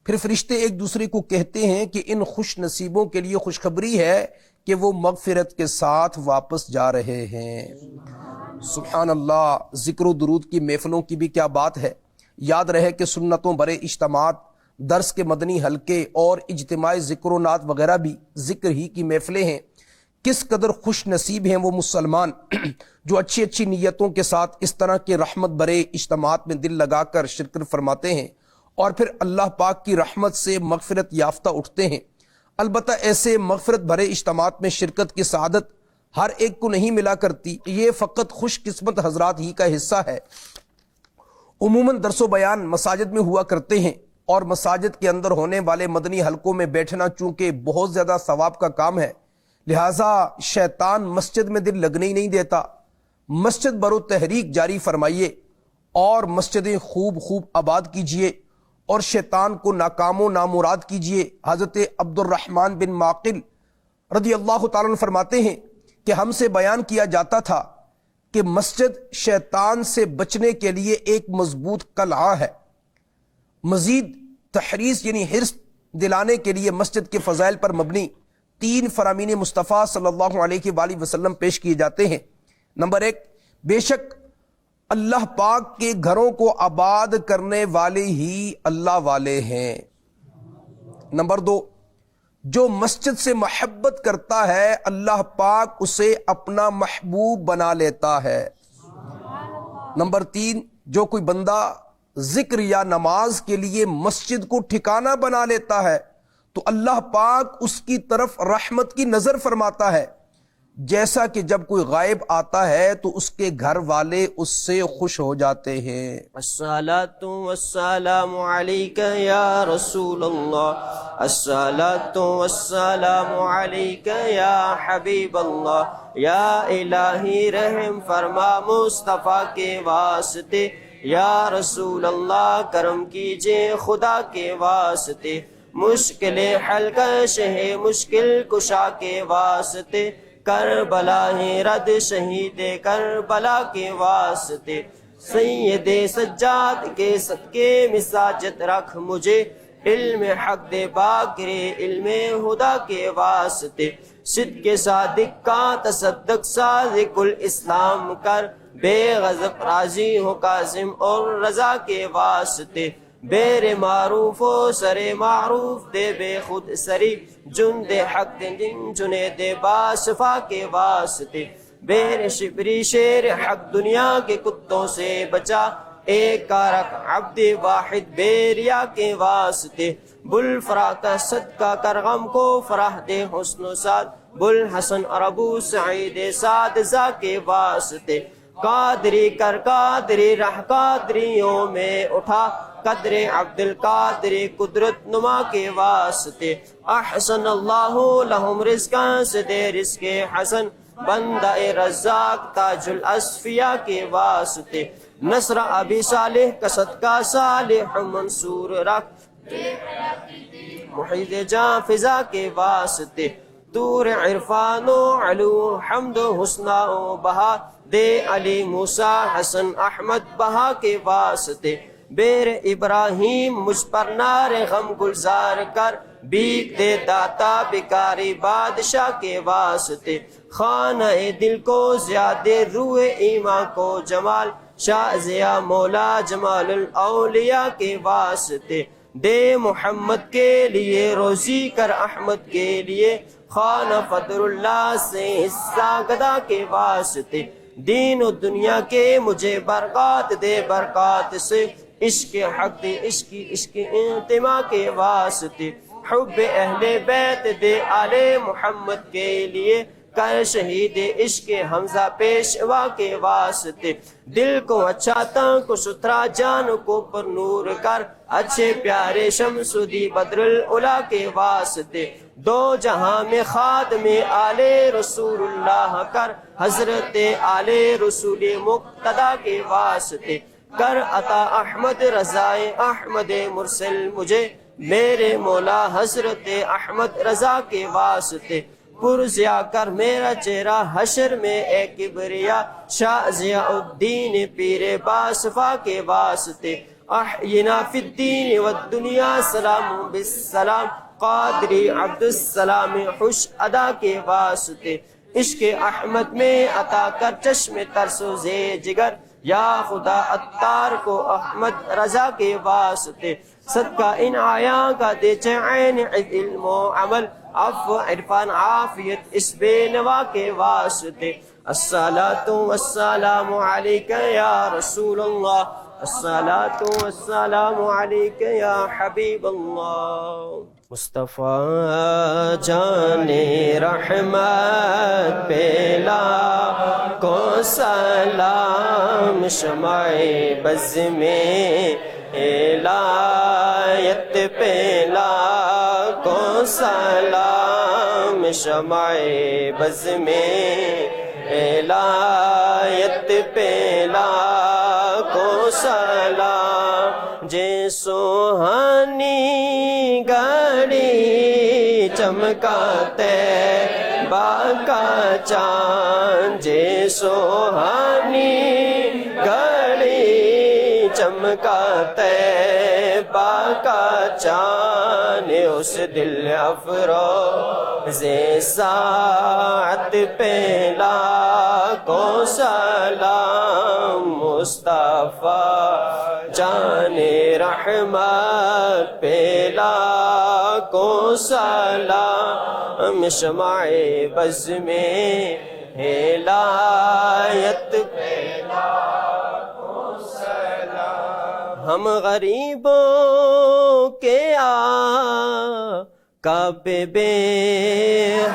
پھر فرشتے ایک دوسرے کو کہتے ہیں کہ ان خوش نصیبوں کے لیے خوشخبری ہے کہ وہ مغفرت کے ساتھ واپس جا رہے ہیں. سبحان اللہ. ذکر و درود کی محفلوں کی بھی کیا بات ہے. یاد رہے کہ سنتوں برے اجتماعات، درس کے مدنی حلقے اور اجتماعی ذکر و نعت وغیرہ بھی ذکر ہی کی محفلیں ہیں. کس قدر خوش نصیب ہیں وہ مسلمان جو اچھی اچھی نیتوں کے ساتھ اس طرح کے رحمت برے اجتماعات میں دل لگا کر شرکت فرماتے ہیں اور پھر اللہ پاک کی رحمت سے مغفرت یافتہ اٹھتے ہیں. البتہ ایسے مغفرت بھرے اجتماعات میں شرکت کی سعادت ہر ایک کو نہیں ملا کرتی، یہ فقط خوش قسمت حضرات ہی کا حصہ ہے. عموماً درس و بیان مساجد میں ہوا کرتے ہیں اور مساجد کے اندر ہونے والے مدنی حلقوں میں بیٹھنا چونکہ بہت زیادہ ثواب کا کام ہے، لہٰذا شیطان مسجد میں دل لگنے ہی نہیں دیتا. مسجد برو تحریک جاری فرمائیے اور مسجدیں خوب آباد کیجیے اور شیطان کو ناکام و نامراد کیجئے۔ حضرت عبد الرحمن بن معقل رضی اللہ تعالیٰ عنہ فرماتے ہیں کہ ہم سے بیان کیا جاتا تھا کہ مسجد شیطان سے بچنے کے لیے ایک مضبوط قلعہ ہے۔ مزید تحریص یعنی حرص دلانے کے لیے مسجد کے فضائل پر مبنی 3 فرامین مصطفیٰ صلی اللہ علیہ وآلہ وسلم پیش کیے جاتے ہیں۔ نمبر 1، بے شک اللہ پاک کے گھروں کو آباد کرنے والے ہی اللہ والے ہیں۔ نمبر 2، جو مسجد سے محبت کرتا ہے اللہ پاک اسے اپنا محبوب بنا لیتا ہے۔ نمبر 3، جو کوئی بندہ ذکر یا نماز کے لیے مسجد کو ٹھکانہ بنا لیتا ہے تو اللہ پاک اس کی طرف رحمت کی نظر فرماتا ہے، جیسا کہ جب کوئی غائب آتا ہے تو اس کے گھر والے اس سے خوش ہو جاتے ہیں۔ الصلاۃ والسلام علیک یا رسول اللہ، الصلاۃ والسلام علیک یا حبیب اللہ، یا الہی رحم فرما مصطفیٰ کے واسطے، یا رسول اللہ کرم کیجئے خدا کے واسطے، مشکل حل کش ہے مشکل کشا کے واسطے، کربلا ہے رد شہید کربلا کے واسطے، سید سجاد کے صدقے مساجد رکھ مجھے، علم حق دے باکر علم خدا کے واسطے، صدق صادق کا تصدق صادق الاسلام کر، بے غضب راضی ہو کاظم اور رضا کے واسطے، بیر معروف و سر معروف دے بے خود سری، جن دے حق دن جنے دے باصفا کے واسطے، بیر شبری شیر حق دنیا کے کتوں سے بچا، ایک کارک عبد واحد بیریا کے واسطے، بل فرا کا صدقہ کر غم کو فرح دے حسن و سعد، بل حسن اور ابو سعید سعد زا کے واسطے، قادری کر قادری رہ قادریوں میں اٹھا، قدر عبد القادر قدرت نما کے واسطے، احسن اللہ لہم رزقا سے دے رزق حسن، بندہ رزاق تاج الاصفیاء کے واسطے، نصر ابی صالح کا صدقہ صالح منصور رکھ، محیط جاں فضا کے واسطے، طور عرفان و علو حمد و حسنہ و بہا دے، علی موسیٰ حسن احمد بہا کے واسطے، بیر ابراہیم مجھ پر نار غم گلزار کر، بیک دے داتا بیکاری بادشاہ کے واسطے، خانہ دل کو زیادہ روح ایمان کو جمال، شاہ ضیاء مولا جمال الاولیاء کے واسطے، دے محمد کے لیے روزی کر احمد کے لیے، خانہ فضل اللہ سے حصہ گدا کے واسطے، دین و دنیا کے مجھے برکات دے برکات سے، عشق حق دے عشق انتما کے واسطے، حب اہل بیت دے آل محمد کے لیے، کر شہید عشق حمزہ پیشوا کے واسطے، دل کو اچھا تن کو ستھرا جان کو پر نور کر، اچھے پیارے شمس دی بدر العلا کے واسطے، دو جہاں میں خادم آل رسول اللہ کر، حضرت آل رسول مقتدی کے واسطے، کر عطا احمد رضائے احمد مرسل مجھے، میرے مولا حضرت احمد رضا کے واسطے، پرزیا کر میرا چہرہ حشر میں اے کبریا، شاہ ضیاء الدین پیر باصفا کے واسطے، احینا فی الدین والدنیا سلام بالسلام، قادری عبد السلام خوش ادا کے واسطے، عشق احمد میں عطا کر چشم ترس و زے جگر، یا خدا عطار کو احمد رضا کے واسطے، صدقہ ان آیاں کا دے عین علم و عمل، عفو عرفان عافیت اس بے نوا کے واسطے، الصلاۃ والسلام علیک یا رسول اللہ، الصلاۃ والسلام علیک یا حبیب اللہ، مصطفیٰ جان رحمت پیلا کو سلام، شمع بز میں الایت پیلا کو سلام، شمع بز میں الایت پیلا کو سلام، جے سوہا چمکاتے باکا چاند جے سوہانی گھڑی چمکاتے باکا چاند اس دل افروز ساعت پہلا کو سلام مصطفیٰ جان رحمت پہلا کو سلام شمع بز میں ہدایت پہلا کو سلام ہم غریبوں کے آقا پہ بے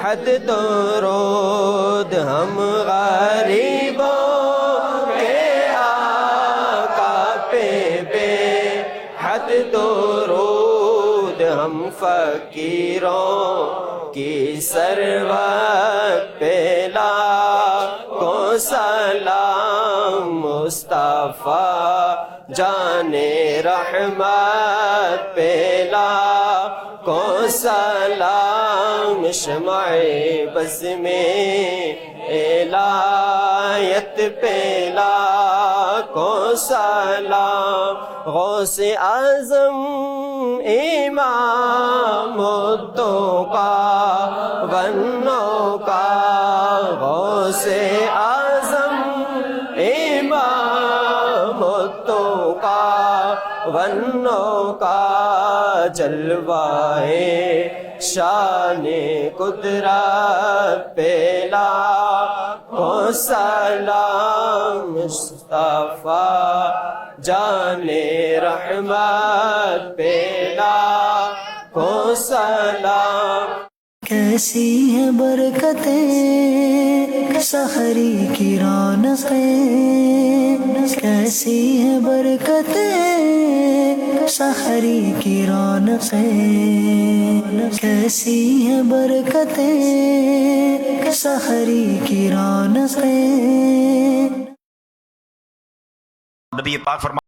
حد درود ہم غریبوں کے آقا پہ بے حد درود ہم فقیروں کی ثروت پہلا کو سلام مصطفیٰ جان رحمت پہلا کو سلام شمع بز میں ولایت پہلا کو سلام غوث اعظم امام التقا والنقا غوث اعظم امام التقا والنقا جلوائے شان قدرت پہلا کو سلام مصطفیٰ جان رحمت پہلا کو سلام کیسی ہیں برکتیں سحری کی رونقیں کیسی ہیں برکتیں سحری کی رونقیں کیسی ہیں برکتیں سحری کی رونقیں نبی پاک فرما